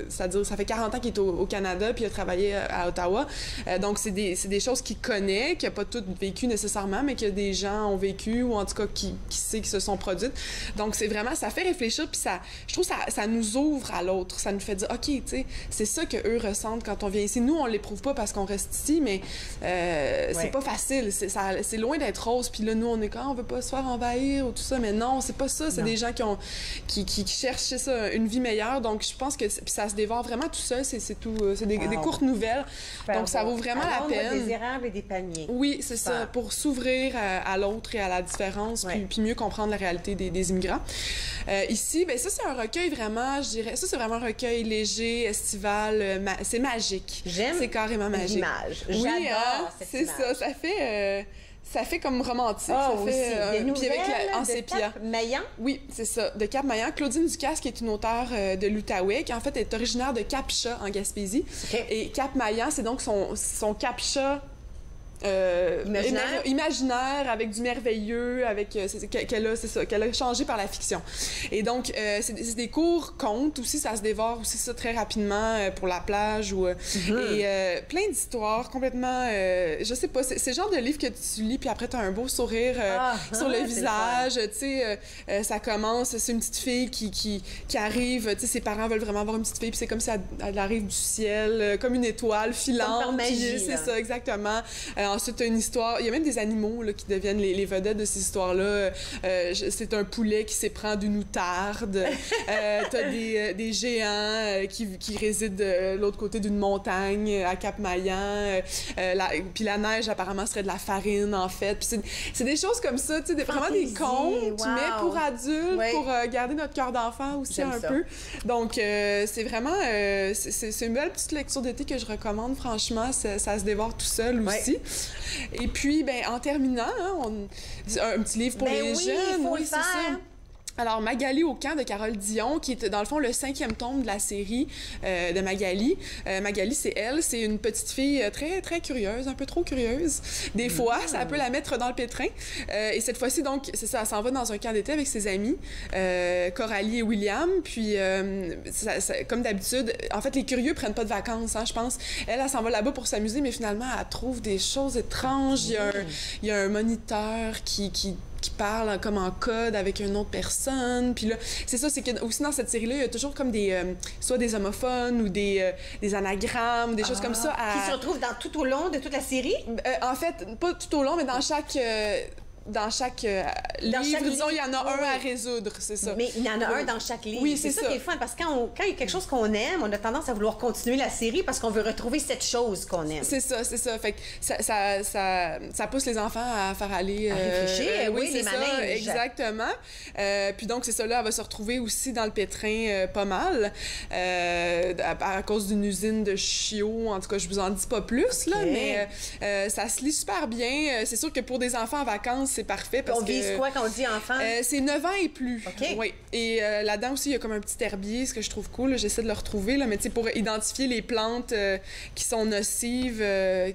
c'est-à-dire ça fait 40 ans qu'il est au Canada, puis il a travaillé à Ottawa. Donc, c'est des choses qu'il connaît, qu'il n'a pas toutes vécues nécessairement, mais que des gens ont vécu, ou en tout cas qui sait qui se sont produites. Donc, c'est vraiment, ça fait réfléchir, puis je trouve que ça nous ouvre à l'autre. Ça nous fait dire, OK, tu sais, c'est ça qu'eux ressentent quand on vient ici. Nous, on l'éprouve pas parce qu'on reste ici, mais c'est pas facile. C'est loin d'être rose. Puis là, nous, on est quand on veut pas se faire envahir ou tout ça, mais non, c'est pas ça. C'est des gens qui cherchent ça, une vie meilleure. Donc, je pense que puis ça se dévore vraiment tout seul. C'est tout. C'est des courtes nouvelles. Donc, ça vaut vraiment la peine. Des érables et des palmiers. Oui, c'est ça. Pour s'ouvrir à l'autre et à la différence, puis mieux comprendre la réalité des immigrants. Ici, ben ça, c'est un recueil vraiment, je dirais, ça, c'est vraiment un recueil léger, estival, c'est magique. J'aime. C'est carrément magique. L'image. Oui, j'adore cette c'est image. Ça fait comme romantique. Oh, ça fait, des nouvelles en de sépia. Cap Maillan? Oui, c'est ça, de Cap Maillan. Claudine Ducasse, qui est une auteure de l'Outaouais, qui en fait est originaire de Cap-Chat, en Gaspésie. Et Cap Maillan, c'est donc son Cap-Chat imaginaire, avec du merveilleux, avec qu'elle a changé par la fiction. Et donc c'est des courts contes aussi, ça se dévore aussi ça très rapidement pour la plage ou et plein d'histoires complètement je sais pas, c'est le genre de livre que tu lis puis après t'as un beau sourire sur le visage, tu sais, ça commence, c'est une petite fille qui arrive, tu sais, ses parents veulent vraiment avoir une petite fille puis c'est comme si elle arrive du ciel comme une étoile filante, comme par magie, c'est ça exactement. Ensuite, une histoire... Il y a même des animaux là, qui deviennent les vedettes de ces histoires-là. C'est un poulet qui s'éprend d'une outarde. T'as des géants qui résident de l'autre côté d'une montagne, à Cap-Maillan. Puis la neige, apparemment, serait de la farine, en fait. Puis c'est des choses comme ça, tu sais, vraiment des contes, mais pour adultes, pour garder notre cœur d'enfant aussi un peu. Donc, c'est vraiment... c'est une belle petite lecture d'été que je recommande, franchement. Ça se dévore tout seul aussi. Et puis, ben, en terminant, hein, un petit livre pour les jeunes. Oui, c'est ça. Alors, Magali au camp de Carole Dion, qui est dans le fond le 5e tome de la série de Magali. Magali, c'est une petite fille très, très curieuse, un peu trop curieuse. Des fois, ça peut la mettre dans le pétrin. Et cette fois-ci, donc, c'est ça, elle s'en va dans un camp d'été avec ses amis, Coralie et William. Puis, comme d'habitude, en fait, les curieux prennent pas de vacances, hein, je pense. Elle s'en va là-bas pour s'amuser, mais finalement, elle trouve des choses étranges. Il y a un moniteur qui parle comme en code avec une autre personne. Puis là, c'est ça, c'est que aussi dans cette série-là, il y a toujours comme soit des homophones ou des anagrammes, des choses comme ça. Qui se retrouvent tout au long de toute la série? En fait, pas tout au long, mais dans chaque livre, disons, il y en a un à résoudre, c'est ça. Mais il y en a un dans chaque livre. Oui, c'est ça qui est fun, parce que quand il y a quelque chose qu'on aime, on a tendance à vouloir continuer la série parce qu'on veut retrouver cette chose qu'on aime. C'est ça. Fait que ça pousse les enfants à faire aller... à réfléchir, oui, c'est les manèges. Exactement. Puis donc, c'est ça, là, elle va se retrouver aussi dans le pétrin pas mal, à cause d'une usine de chiots. En tout cas, je vous en dis pas plus, là, mais ça se lit super bien. C'est sûr que pour des enfants en vacances, c'est parfait. Parce on vise quoi quand on dit enfant? C'est 9 ans et plus. OK. Oui. Et là-dedans aussi, il y a comme un petit herbier, ce que je trouve cool. J'essaie de le retrouver, là, mais tu sais, pour identifier les plantes qui sont nocives,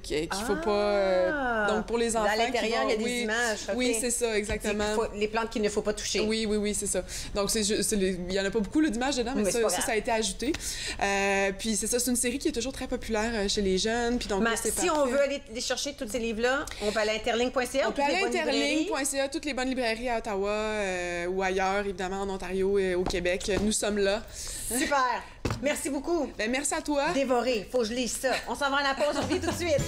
qu'il faut pas... donc, pour les enfants... À l'intérieur, il y a des images. Okay. Oui, c'est ça, exactement. Les plantes qu'il ne faut pas toucher. Oui, c'est ça. Donc, il y en a pas beaucoup d'images dedans, mais ça a été ajouté. Puis c'est ça, c'est une série qui est toujours très populaire chez les jeunes. Puis donc, si on veut aller chercher tous ces livres-là, on peut aller à interligne.ca. On peut aller à interligne.ca, toutes les bonnes librairies à Ottawa ou ailleurs, évidemment, en Ontario et au Québec. Nous sommes là. Super! Merci beaucoup. Ben, merci à toi. Dévoré. Faut que je lise ça. On s'en va à la pause. On revient tout de suite.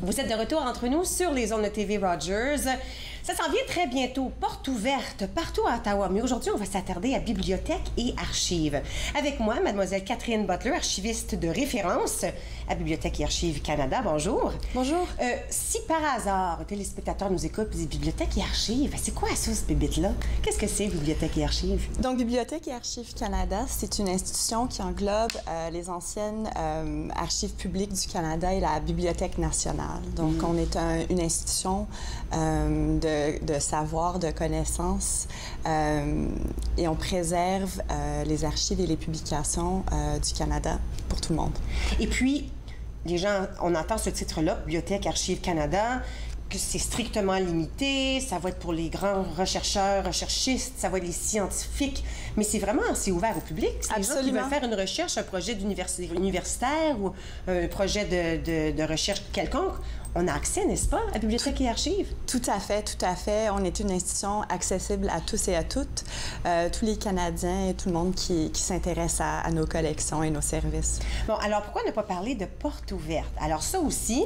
Vous êtes de retour entre nous sur les ondes de TV Rogers. Ça s'en vient très bientôt, porte ouverte partout à Ottawa. Mais aujourd'hui, on va s'attarder à bibliothèque et archives. Avec moi, mademoiselle Catherine Butler, archiviste de référence à Bibliothèque et Archives Canada. Bonjour. Bonjour. Si par hasard, un téléspectateur nous écoute et dit Bibliothèque et Archives, c'est quoi ça, ce bébite-là? Qu'est-ce que c'est, Bibliothèque et Archives? Donc, Bibliothèque et Archives Canada, c'est une institution qui englobe les anciennes archives publiques du Canada et la Bibliothèque nationale. Donc, on est une institution de de savoir, de connaissances, et on préserve les archives et les publications du Canada pour tout le monde. Et puis, les gens, on entend ce titre-là, Bibliothèque Archives Canada, que c'est strictement limité, ça va être pour les grands chercheurs, recherchistes, ça va être les scientifiques, mais c'est vraiment assez ouvert au public. C'est les gens qui veulent faire une recherche, un projet universitaire ou un projet de recherche quelconque. On a accès, n'est-ce pas, à Bibliothèque et Archives? Tout à fait, tout à fait. On est une institution accessible à tous et à toutes, tous les Canadiens et tout le monde qui s'intéresse à nos collections et nos services. Bon, alors pourquoi ne pas parler de portes ouvertes? Alors ça aussi,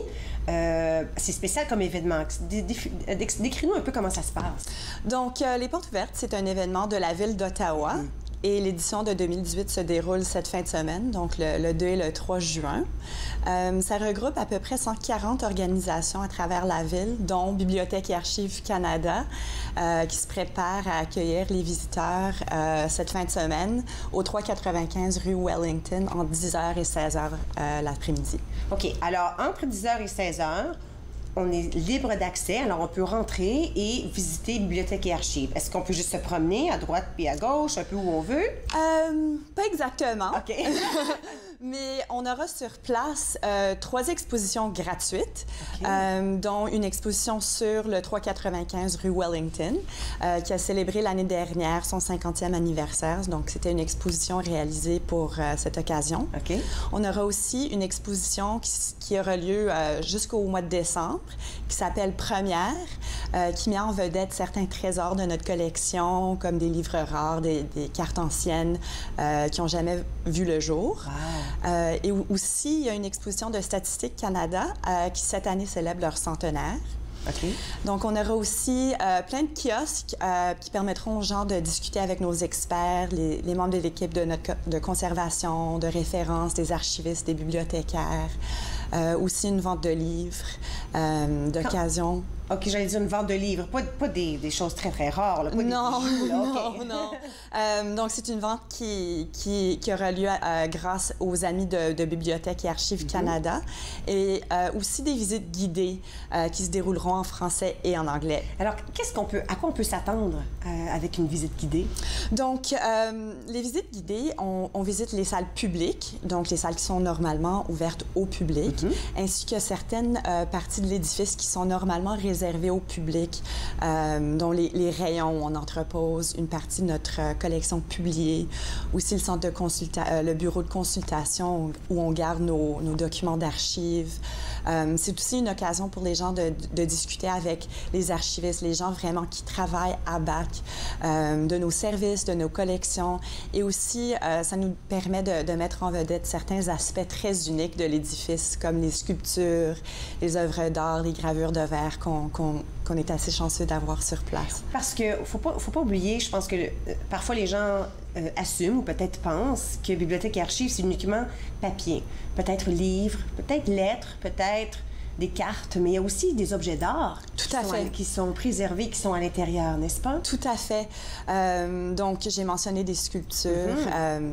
c'est spécial comme événement. Décris-nous un peu comment ça se passe. Donc, les portes ouvertes, c'est un événement de la Ville d'Ottawa. Et l'édition de 2018 se déroule cette fin de semaine, donc le 2 et le 3 juin. Ça regroupe à peu près 140 organisations à travers la ville, dont Bibliothèque et Archives Canada, qui se prépare à accueillir les visiteurs cette fin de semaine au 395 rue Wellington en 10h et 16h l'après-midi. OK. Alors, entre 10h et 16h, on est libre d'accès, alors on peut rentrer et visiter Bibliothèque et Archives. Est-ce qu'on peut juste se promener à droite puis à gauche, un peu où on veut? Pas exactement. OK. Mais on aura sur place 3 expositions gratuites, dont une exposition sur le 395 rue Wellington, qui a célébré l'année dernière son 50e anniversaire. Donc, c'était une exposition réalisée pour cette occasion. OK. On aura aussi une exposition qui aura lieu jusqu'au mois de décembre, qui s'appelle Première, qui met en vedette certains trésors de notre collection, comme des livres rares, des cartes anciennes qui n'ont jamais vu le jour. Wow. Et aussi, il y a une exposition de Statistique Canada qui, cette année, célèbre leur centenaire. OK. Donc, on aura aussi plein de kiosques qui permettront aux gens de discuter avec nos experts, les membres de l'équipe de conservation, de référence, des archivistes, des bibliothécaires. Aussi une vente de livres, d'occasion. OK, j'allais dire une vente de livres, pas des choses très, très rares, là, pas non, des bijoux, là. Okay. non. Donc, c'est une vente qui aura lieu grâce aux amis de Bibliothèque et Archives Canada, et aussi des visites guidées qui se dérouleront en français et en anglais. Alors, à quoi on peut s'attendre avec une visite guidée? Donc, les visites guidées, on visite les salles publiques, donc les salles qui sont normalement ouvertes au public, ainsi que certaines parties de l'édifice qui sont normalement réservées au public, dont les rayons où on entrepose une partie de notre collection publiée, aussi le centre de le bureau de consultation où on garde nos documents d'archives. C'est aussi une occasion pour les gens de discuter avec les archivistes, les gens vraiment qui travaillent à BAC, de nos services, de nos collections. Et aussi, ça nous permet de mettre en vedette certains aspects très uniques de l'édifice, comme les sculptures, les œuvres d'art, les gravures de verre qu'on est assez chanceux d'avoir sur place. Parce que faut pas oublier, je pense que parfois les gens assument ou peut-être pensent que Bibliothèque et Archives, c'est uniquement papier. Peut-être livres, peut-être lettres, peut-être des cartes, mais il y a aussi des objets d'art qui sont préservés, qui sont à l'intérieur, n'est-ce pas? Tout à fait. Donc, j'ai mentionné des sculptures,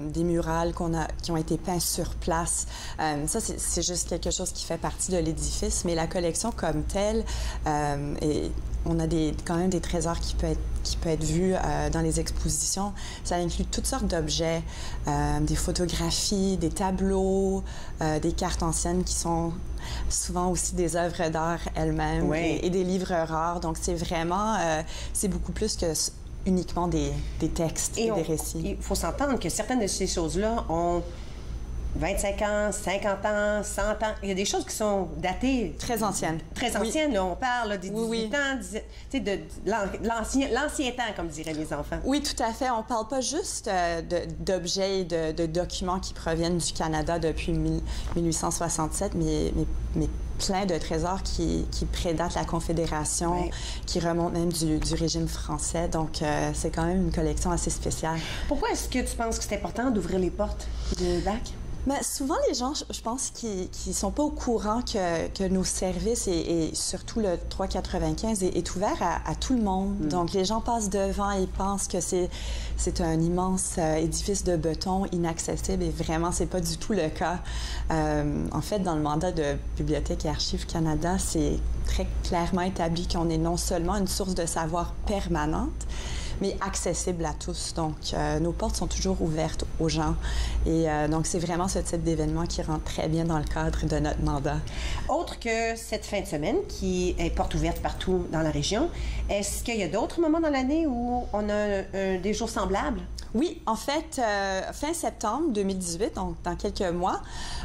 des murales qui ont été peints sur place. Ça, c'est juste quelque chose qui fait partie de l'édifice, mais la collection comme telle, on a quand même des trésors qui peut être vu dans les expositions. Ça inclut toutes sortes d'objets, des photographies, des tableaux, des cartes anciennes qui sont souvent aussi des œuvres d'art elles-mêmes et des livres rares. Donc, c'est vraiment, c'est beaucoup plus que uniquement des textes et des récits. Il faut s'entendre que certaines de ces choses-là ont 25 ans, 50 ans, 100 ans. Il y a des choses qui sont datées. Très anciennes. Très anciennes, là, on parle là, des 18 ans, de l'ancien temps, comme diraient les enfants. Oui, tout à fait. On ne parle pas juste d'objets et de documents qui proviennent du Canada depuis 1867, mais plein de trésors qui prédatent la Confédération, qui remontent même du régime français. Donc, c'est quand même une collection assez spéciale. Pourquoi est-ce que tu penses que c'est important d'ouvrir les portes de BAC? Mais souvent, les gens, je pense qu'ils ne sont pas au courant que nos services, et surtout le 395, est ouvert à tout le monde. Donc, les gens passent devant et pensent que c'est un immense édifice de béton inaccessible, et vraiment, ce n'est pas du tout le cas. En fait, dans le mandat de Bibliothèque et Archives Canada, c'est très clairement établi qu'on est non seulement une source de savoir permanente, mais accessible à tous. Donc, nos portes sont toujours ouvertes aux gens. Et donc, c'est vraiment ce type d'événement qui rentre très bien dans le cadre de notre mandat. Autre que cette fin de semaine, qui est porte ouverte partout dans la région, est-ce qu'il y a d'autres moments dans l'année où on a des jours semblables? Oui, en fait, fin septembre 2018, donc dans quelques mois,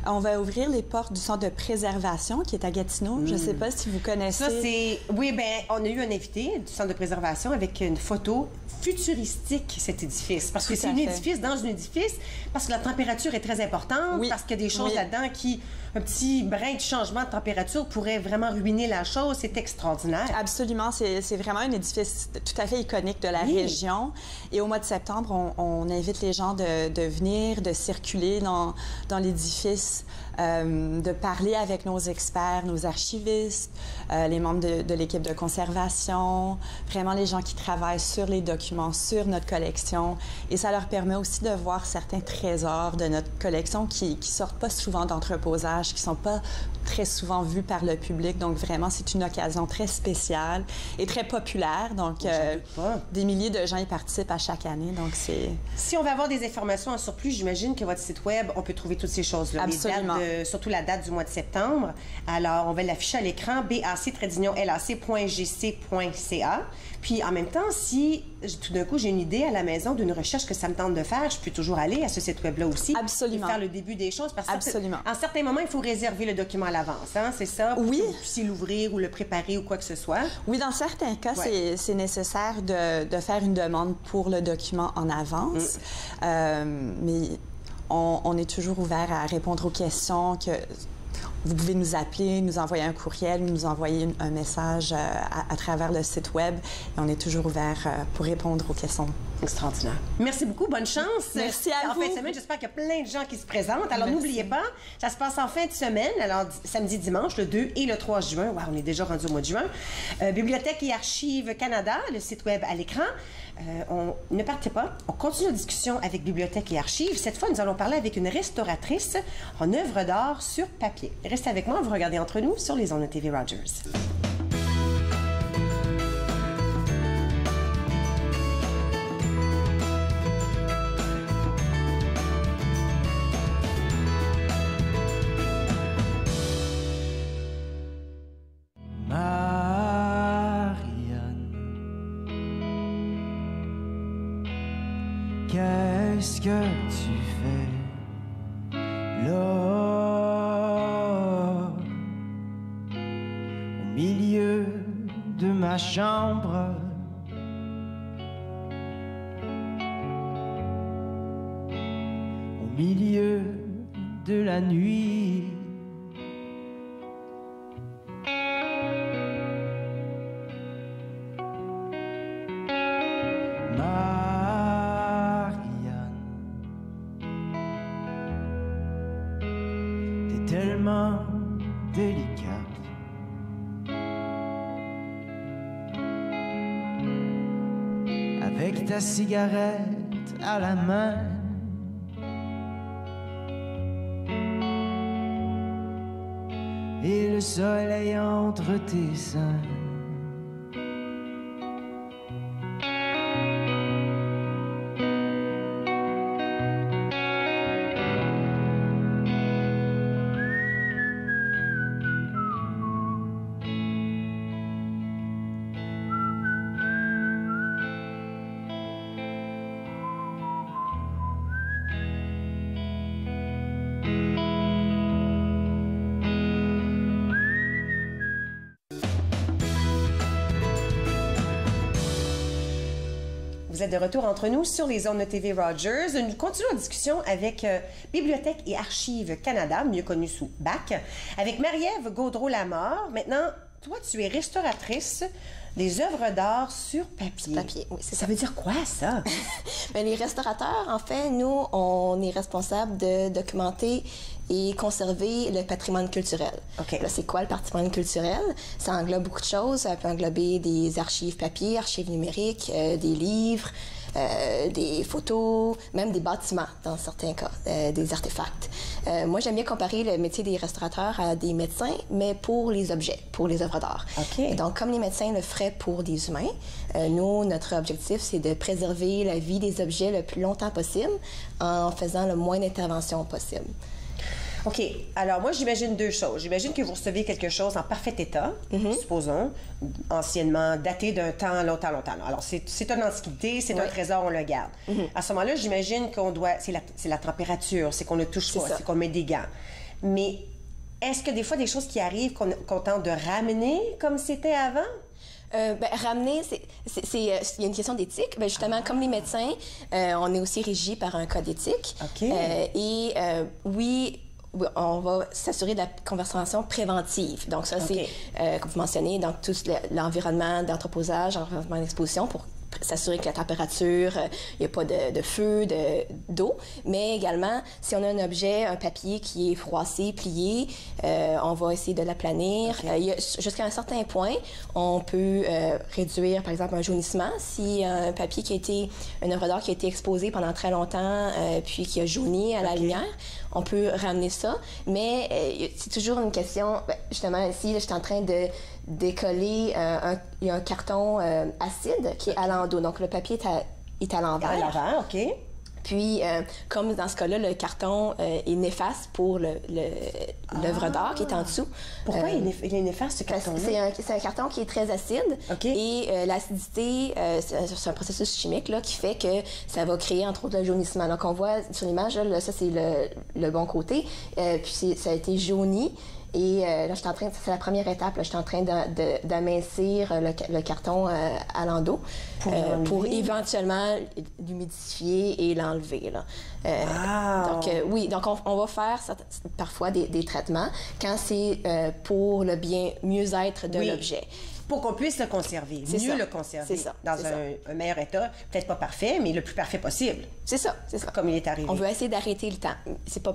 on va ouvrir les portes du centre de préservation qui est à Gatineau. Je ne sais pas si vous connaissez. Ça, c'est... Oui, bien, on a eu un invité du centre de préservation avec une photo futuristique, cet édifice. Parce que c'est un édifice dans un édifice, parce que la température est très importante, parce qu'il y a des choses là-dedans qui... Un petit brin de changement de température pourrait vraiment ruiner la chose. C'est extraordinaire. Absolument. C'est vraiment un édifice tout à fait iconique de la région. Et au mois de septembre, on invite les gens de venir, de circuler dans l'édifice, de parler avec nos experts, nos archivistes, les membres de l'équipe de conservation, vraiment les gens qui travaillent sur les documents, sur notre collection. Et ça leur permet aussi de voir certains trésors de notre collection qui sortent pas souvent d'entreposage, qui sont pas très souvent vus par le public. Donc, vraiment, c'est une occasion très spéciale et très populaire. Donc, des milliers de gens y participent à chaque année. Donc, c'est... Si on veut avoir des informations en surplus, j'imagine que votre site Web, on peut trouver toutes ces choses-là. Absolument. Surtout la date du mois de septembre. Alors, on va l'afficher à l'écran, bac-lac.gc.ca. Puis, en même temps, si tout d'un coup, j'ai une idée à la maison d'une recherche que ça me tente de faire, je peux toujours aller à ce site Web-là aussi. Absolument. Et faire le début des choses. Parce que absolument. En certains moments, il faut réserver le document à l'avance, hein? C'est ça? Oui. Pour que vous puissiez l'ouvrir ou le préparer ou quoi que ce soit. Oui, dans certains cas, c'est nécessaire de faire une demande pour le document en avance. Mais on est toujours ouvert à répondre aux questions. Vous pouvez nous appeler, nous envoyer un courriel, nous envoyer un message à travers le site Web. Et on est toujours ouvert pour répondre aux questions. Extraordinaire. Merci beaucoup. Bonne chance. Merci à vous. En fin de semaine, j'espère qu'il y a plein de gens qui se présentent. Alors, n'oubliez pas, ça se passe en fin de semaine. Alors, samedi, dimanche, le 2 et le 3 juin. Wow, on est déjà rendu au mois de juin. Bibliothèque et Archives Canada, le site Web à l'écran. Ne partez pas. On continue la discussion avec Bibliothèque et Archives. Cette fois, nous allons parler avec une restauratrice en œuvre d'art sur papier. Restez avec moi, vous regardez Entre nous sur les ondes de TV Rogers. Qu'est-ce que tu fais là, au milieu de ma chambre? Au milieu de la nuit, tellement délicate. Avec ta cigarette à la main, et le soleil entre tes seins. Vous êtes de retour entre nous sur les ondes de TV Rogers. Nous continuons la discussion avec Bibliothèque et Archives Canada, mieux connu sous BAC, avec Marie-Ève Gaudreault-Lamort. Maintenant, toi, tu es restauratrice Des œuvres d'art sur papier. Sur papier, oui, c'est ça. Ça veut dire quoi, ça? Bien, les restaurateurs, en fait, nous, on est responsable de documenter et conserver le patrimoine culturel. OK. Là, c'est quoi le patrimoine culturel? Ça englobe beaucoup de choses. Ça peut englober des archives papier, archives numériques, des livres, des photos, même des bâtiments dans certains cas, des artefacts. Moi, j'aime bien comparer le métier des restaurateurs à des médecins, mais pour les objets, pour les œuvres d'art. OK. Donc, comme les médecins le feraient pour des humains, nous, notre objectif, c'est de préserver la vie des objets le plus longtemps possible en faisant le moins d'interventions possible. OK. Alors, moi, j'imagine deux choses. J'imagine que vous recevez quelque chose en parfait état, supposons, anciennement daté d'un temps longtemps. Alors, c'est une antiquité, c'est un trésor, on le garde. À ce moment-là, j'imagine qu'on doit... C'est la température, c'est qu'on ne touche pas, c'est qu'on met des gants. Mais est-ce que des fois, des choses qui arrivent qu'on tente de ramener comme c'était avant? Ramener, il y a une question d'éthique. Justement, comme les médecins, on est aussi régi par un code éthique. OK. Oui, on va s'assurer de la conservation préventive. Donc ça, c'est, comme vous mentionnez, donc tout l'environnement d'entreposage, l'environnement d'exposition pour s'assurer que la température, il n'y a pas de feu, d'eau. Mais également, si on a un objet, un papier qui est froissé, plié, on va essayer de l'aplanir. Jusqu'à un certain point, on peut réduire, par exemple, un jaunissement. Si un papier une œuvre d'art qui a été exposée pendant très longtemps, puis qui a jauni à la lumière, on peut ramener ça. Mais c'est toujours une question, justement, ici, là, je suis en train de décoller il y a un carton acide qui est à l'endos. Donc, le papier est à l'envers. À l'envers, OK. Puis, comme dans ce cas-là, le carton est néfaste pour l'œuvre d'art qui est en dessous. Pourquoi il est néfaste, ce carton-là? C'est un carton qui est très acide. Okay. Et l'acidité, c'est un processus chimique là, qui fait que ça va créer, entre autres, le jaunissement. Donc, on voit sur l'image, là, ça, c'est le bon côté. Puis, ça a été jauni. Et là, c'est la première étape. Là, je suis en train d'amincir le carton à l'endos pour éventuellement l'humidifier et l'enlever. Donc, oui, donc on va faire parfois des traitements quand c'est pour le mieux-être de l'objet. Pour qu'on puisse le conserver, le conserver dans un meilleur état, peut-être pas parfait, mais le plus parfait possible. C'est ça. Comme il est arrivé. On veut essayer d'arrêter le temps. C'est pas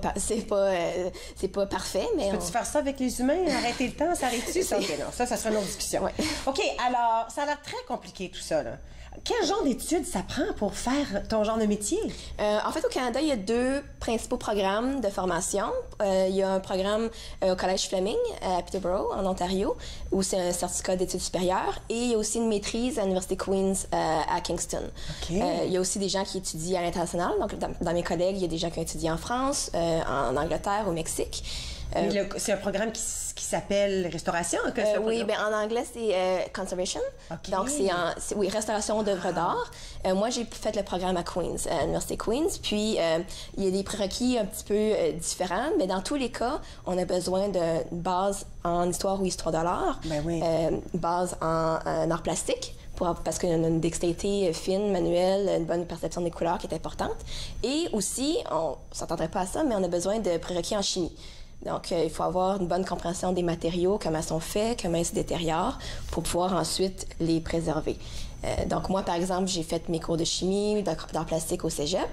parfait, mais... Peux-tu faire ça avec les humains, arrêter le temps, s'arrêter dessus? OK, non, ça sera une autre discussion. Ouais. OK, alors, ça a l'air très compliqué tout ça, là. Quel genre d'études ça prend pour faire ton genre de métier? En fait, au Canada, il y a deux principaux programmes de formation. Il y a un programme au Collège Fleming à Peterborough, en Ontario, où c'est un certificat d'études supérieures. Et il y a aussi une maîtrise à l'Université Queen's à Kingston. Okay. Il y a aussi des gens qui étudient à l'international. Donc, dans mes collègues, il y a des gens qui ont étudié en France, en Angleterre, au Mexique. C'est un programme qui s'appelle Restauration? Oui, bien, en anglais, c'est Conservation. Okay. Donc, c'est restauration d'œuvres d'art. Moi, j'ai fait le programme à Queen's, à l'Université Queen's. Puis, il y a des prérequis un petit peu différents, mais dans tous les cas, on a besoin d'une base en histoire ou histoire de l'art, une base en art plastique, parce qu'on a une dextérité fine, manuelle, une bonne perception des couleurs qui est importante. Et aussi, on ne s'entendrait pas à ça, mais on a besoin de prérequis en chimie. Donc, il faut avoir une bonne compréhension des matériaux, comment ils sont faits, comment ils se détériorent, pour pouvoir ensuite les préserver. Donc, moi, par exemple, j'ai fait mes cours de chimie, d'art plastique au cégep.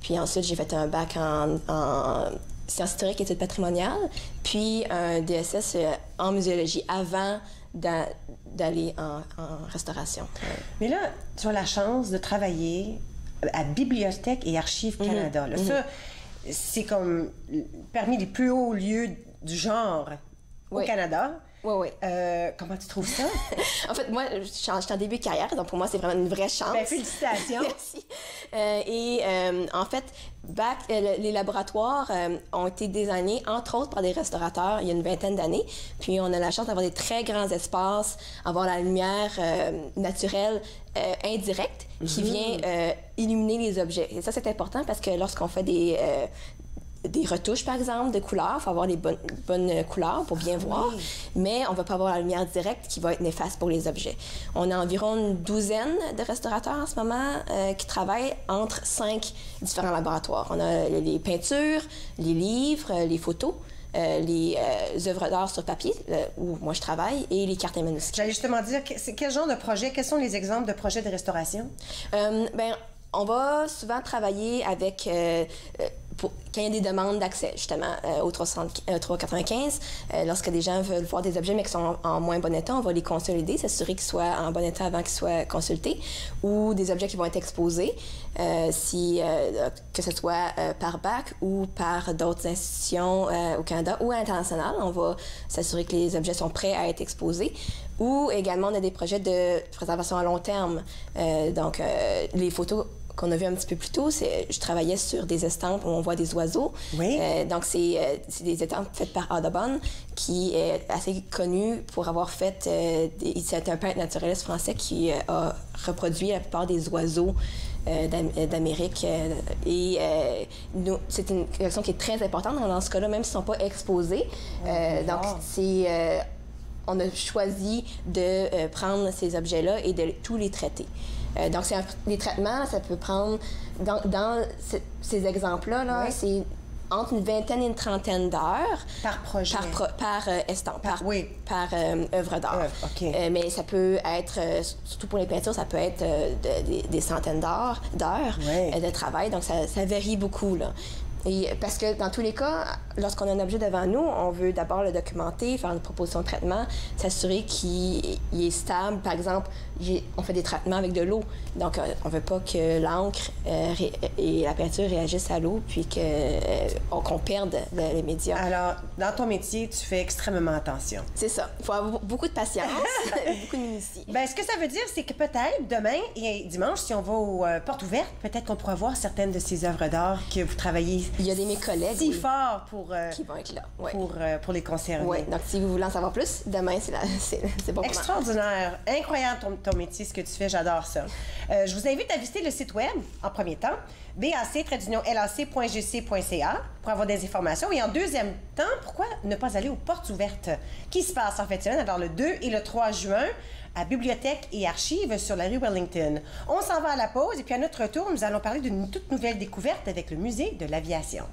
Puis ensuite, j'ai fait un bac en sciences historiques et études patrimoniales, puis un DSS en muséologie avant d'aller en restauration. Mais là, tu as la chance de travailler à Bibliothèque et Archives Canada. Là, ça, c'est comme parmi les plus hauts lieux du genre au Canada. Oui. Comment tu trouves ça? En fait, moi, je suis en début de carrière, donc pour moi, c'est vraiment une vraie chance. Bien, félicitations! Merci. En fait, les laboratoires ont été designés, entre autres, par des restaurateurs il y a une vingtaine d'années. Puis, on a la chance d'avoir des très grands espaces, avoir la lumière naturelle indirecte qui vient illuminer les objets. Et ça, c'est important parce que lorsqu'on fait des retouches, par exemple, de couleurs. Il faut avoir les bonnes couleurs pour bien voir, mais on ne va pas avoir la lumière directe qui va être néfaste pour les objets. On a environ une douzaine de restaurateurs en ce moment qui travaillent entre 5 différents laboratoires. On a les peintures, les livres, les photos, les œuvres d'art sur papier, où moi je travaille, et les cartes et manuscrits. J'allais justement dire, quel genre de projet, quels sont les exemples de projets de restauration? On va souvent travailler avec, quand il y a des demandes d'accès, justement, au 395, lorsque des gens veulent voir des objets mais qui sont en moins bon état, on va les consolider, s'assurer qu'ils soient en bon état avant qu'ils soient consultés, ou des objets qui vont être exposés, que ce soit par BAC ou par d'autres institutions au Canada ou à l'international. On va s'assurer que les objets sont prêts à être exposés. Ou également, on a des projets de préservation à long terme. Donc, les photos qu'on a vues un petit peu plus tôt, je travaillais sur des estampes où on voit des oiseaux. Oui. Donc, c'est des estampes faites par Audubon, qui est assez connu pour avoir fait... c'est un peintre naturaliste français qui a reproduit la plupart des oiseaux d'Amérique. C'est une collection qui est très importante dans ce cas-là, même s'ils ne sont pas exposés. Donc, on a choisi de prendre ces objets-là et de tous les traiter. Donc, les traitements, ça peut prendre... Dans ces exemples-là, c'est entre une vingtaine et une trentaine d'heures. Par projet? Par estampe, par œuvre d'art. Mais ça peut être, surtout pour les peintures, ça peut être des centaines d'heures de travail. Donc, ça varie beaucoup, là. Et parce que dans tous les cas, lorsqu'on a un objet devant nous, on veut d'abord le documenter, faire une proposition de traitement, s'assurer qu'il est stable. Par exemple, on fait des traitements avec de l'eau. Donc, on ne veut pas que l'encre et la peinture réagissent à l'eau puis qu'on perde les médias. Alors, dans ton métier, tu fais extrêmement attention. C'est ça. Il faut avoir beaucoup de patience, beaucoup de minutie. Bien, ce que ça veut dire, c'est que peut-être demain et dimanche, si on va aux portes ouvertes, peut-être qu'on pourra voir certaines de ces œuvres d'art que vous travaillez. Il y a des de mes collègues si fort pour qui vont être là, pour les conserver. Oui, donc si vous voulez en savoir plus, demain c'est bon. Extraordinaire, incroyable ton métier, ce que tu fais, j'adore ça. Je vous invite à visiter le site web en premier temps, bac-lac.gc.ca pour avoir des informations. Et en deuxième temps, pourquoi ne pas aller aux portes ouvertes qui se passent en fait semaine, alors le 2 et le 3 juin à Bibliothèque et Archives sur la rue Wellington. On s'en va à la pause et puis à notre retour, nous allons parler d'une toute nouvelle découverte avec le Musée de l'aviation.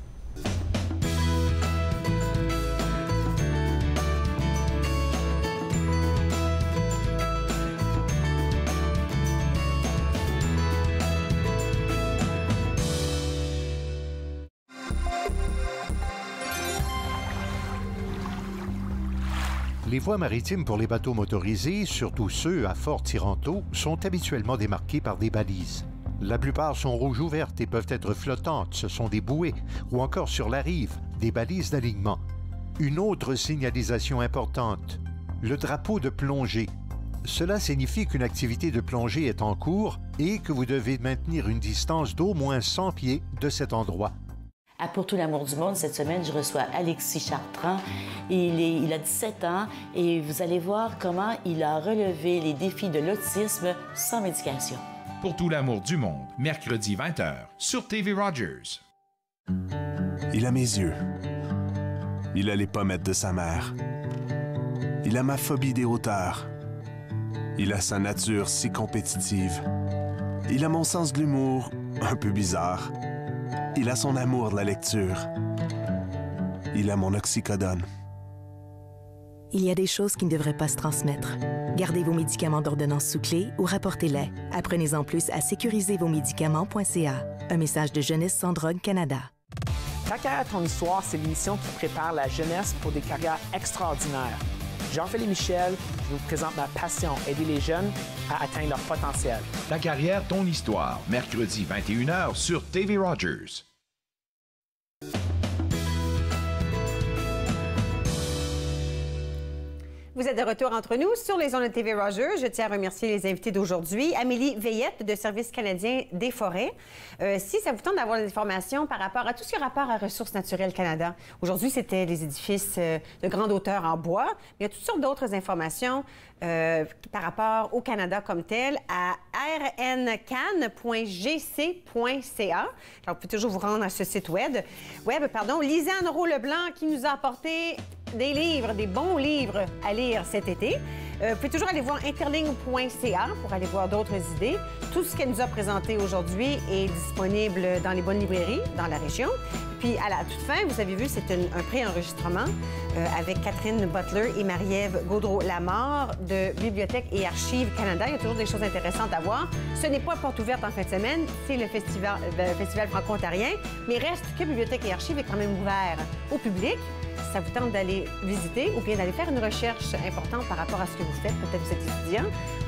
Les voies maritimes pour les bateaux motorisés, surtout ceux à fort tirant eau, sont habituellement démarquées par des balises. La plupart sont rouges ouvertes et peuvent être flottantes, ce sont des bouées, ou encore sur la rive, des balises d'alignement. Une autre signalisation importante, le drapeau de plongée. Cela signifie qu'une activité de plongée est en cours et que vous devez maintenir une distance d'au moins 100 pieds de cet endroit. À Pour tout l'amour du monde, cette semaine, je reçois Alexis Chartrand. Il a 17 ans et vous allez voir comment il a relevé les défis de l'autisme sans médication. Pour tout l'amour du monde, mercredi 20h sur TV Rogers. Il a mes yeux. Il a les pommettes de sa mère. Il a ma phobie des hauteurs. Il a sa nature si compétitive. Il a mon sens de l'humour un peu bizarre. Il a son amour de la lecture. Il a mon oxycodone. Il y a des choses qui ne devraient pas se transmettre. Gardez vos médicaments d'ordonnance sous clé ou rapportez-les. Apprenez-en plus à sécuriservosmédicaments.ca. Un message de Jeunesse sans drogue Canada. Ta carrière, ton histoire, c'est l'émission qui prépare la jeunesse pour des carrières extraordinaires. Jean-Philippe Michel, je vous présente ma passion, aider les jeunes à atteindre leur potentiel. Ta carrière, ton histoire, mercredi 21h sur TV Rogers. Vous êtes de retour entre nous sur les ondes de TV Rogers. Je tiens à remercier les invités d'aujourd'hui. Amélie Veillette de Service canadien des forêts. Si ça vous tente d'avoir des informations par rapport à tout ce qui a rapport à Ressources naturelles Canada. Aujourd'hui, c'était les édifices de grande hauteur en bois. Mais il y a toutes sortes d'autres informations par rapport au Canada comme tel à rncan.gc.ca. Alors, vous pouvez toujours vous rendre à ce site web. Lisanne Roux-Leblanc qui nous a apporté des livres, des bons livres à lire cet été. Vous pouvez toujours aller voir interligne.ca pour aller voir d'autres idées. Tout ce qu'elle nous a présenté aujourd'hui est disponible dans les bonnes librairies dans la région. Puis, à la toute fin, vous avez vu, c'est un pré-enregistrement avec Catherine Butler et Marie-Ève Gaudreau-Lamar de Bibliothèque et Archives Canada. Il y a toujours des choses intéressantes à voir. Ce n'est pas porte ouverte en fin de semaine, c'est le festival franco-ontarien, mais reste que Bibliothèque et Archives est quand même ouvert au public. Si ça vous tente d'aller visiter ou bien d'aller faire une recherche importante par rapport à ce que vous faites, peut-être vous êtes étudiant,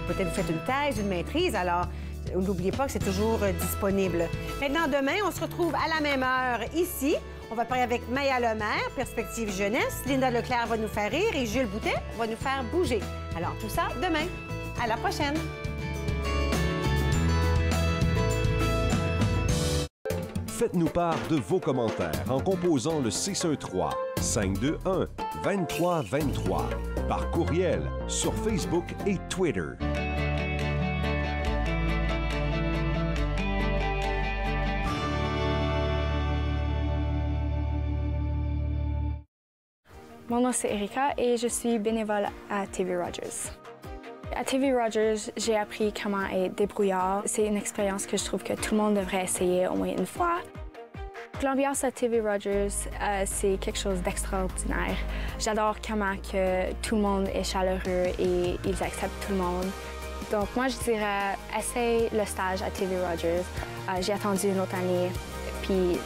peut-être vous faites une thèse, une maîtrise, alors n'oubliez pas que c'est toujours disponible. Maintenant, demain, on se retrouve à la même heure ici. On va parler avec Maya Lemaire, Perspective Jeunesse. Linda Leclerc va nous faire rire et Jules Boutet va nous faire bouger. Alors, tout ça demain. À la prochaine. Faites-nous part de vos commentaires en composant le 613-521-2323 par courriel sur Facebook et Twitter. Mon nom c'est Erika et je suis bénévole à TV Rogers. À TV Rogers, j'ai appris comment être débrouillard. C'est une expérience que je trouve que tout le monde devrait essayer au moins une fois. L'ambiance à TV Rogers, c'est quelque chose d'extraordinaire. J'adore comment que tout le monde est chaleureux et ils acceptent tout le monde. Donc moi, je dirais, essaye le stage à TV Rogers. J'ai attendu une autre année, puis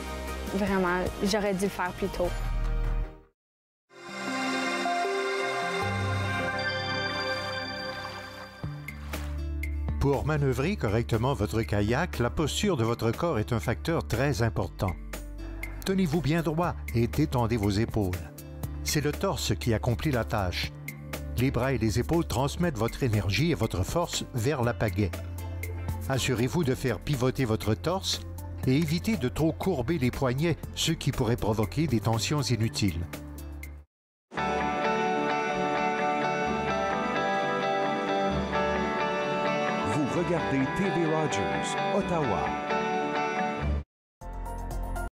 vraiment, j'aurais dû le faire plus tôt. Pour manœuvrer correctement votre kayak, la posture de votre corps est un facteur très important. Tenez-vous bien droit et détendez vos épaules. C'est le torse qui accomplit la tâche. Les bras et les épaules transmettent votre énergie et votre force vers la pagaie. Assurez-vous de faire pivoter votre torse et évitez de trop courber les poignets, ce qui pourrait provoquer des tensions inutiles. Regardez TV Rogers, Ottawa.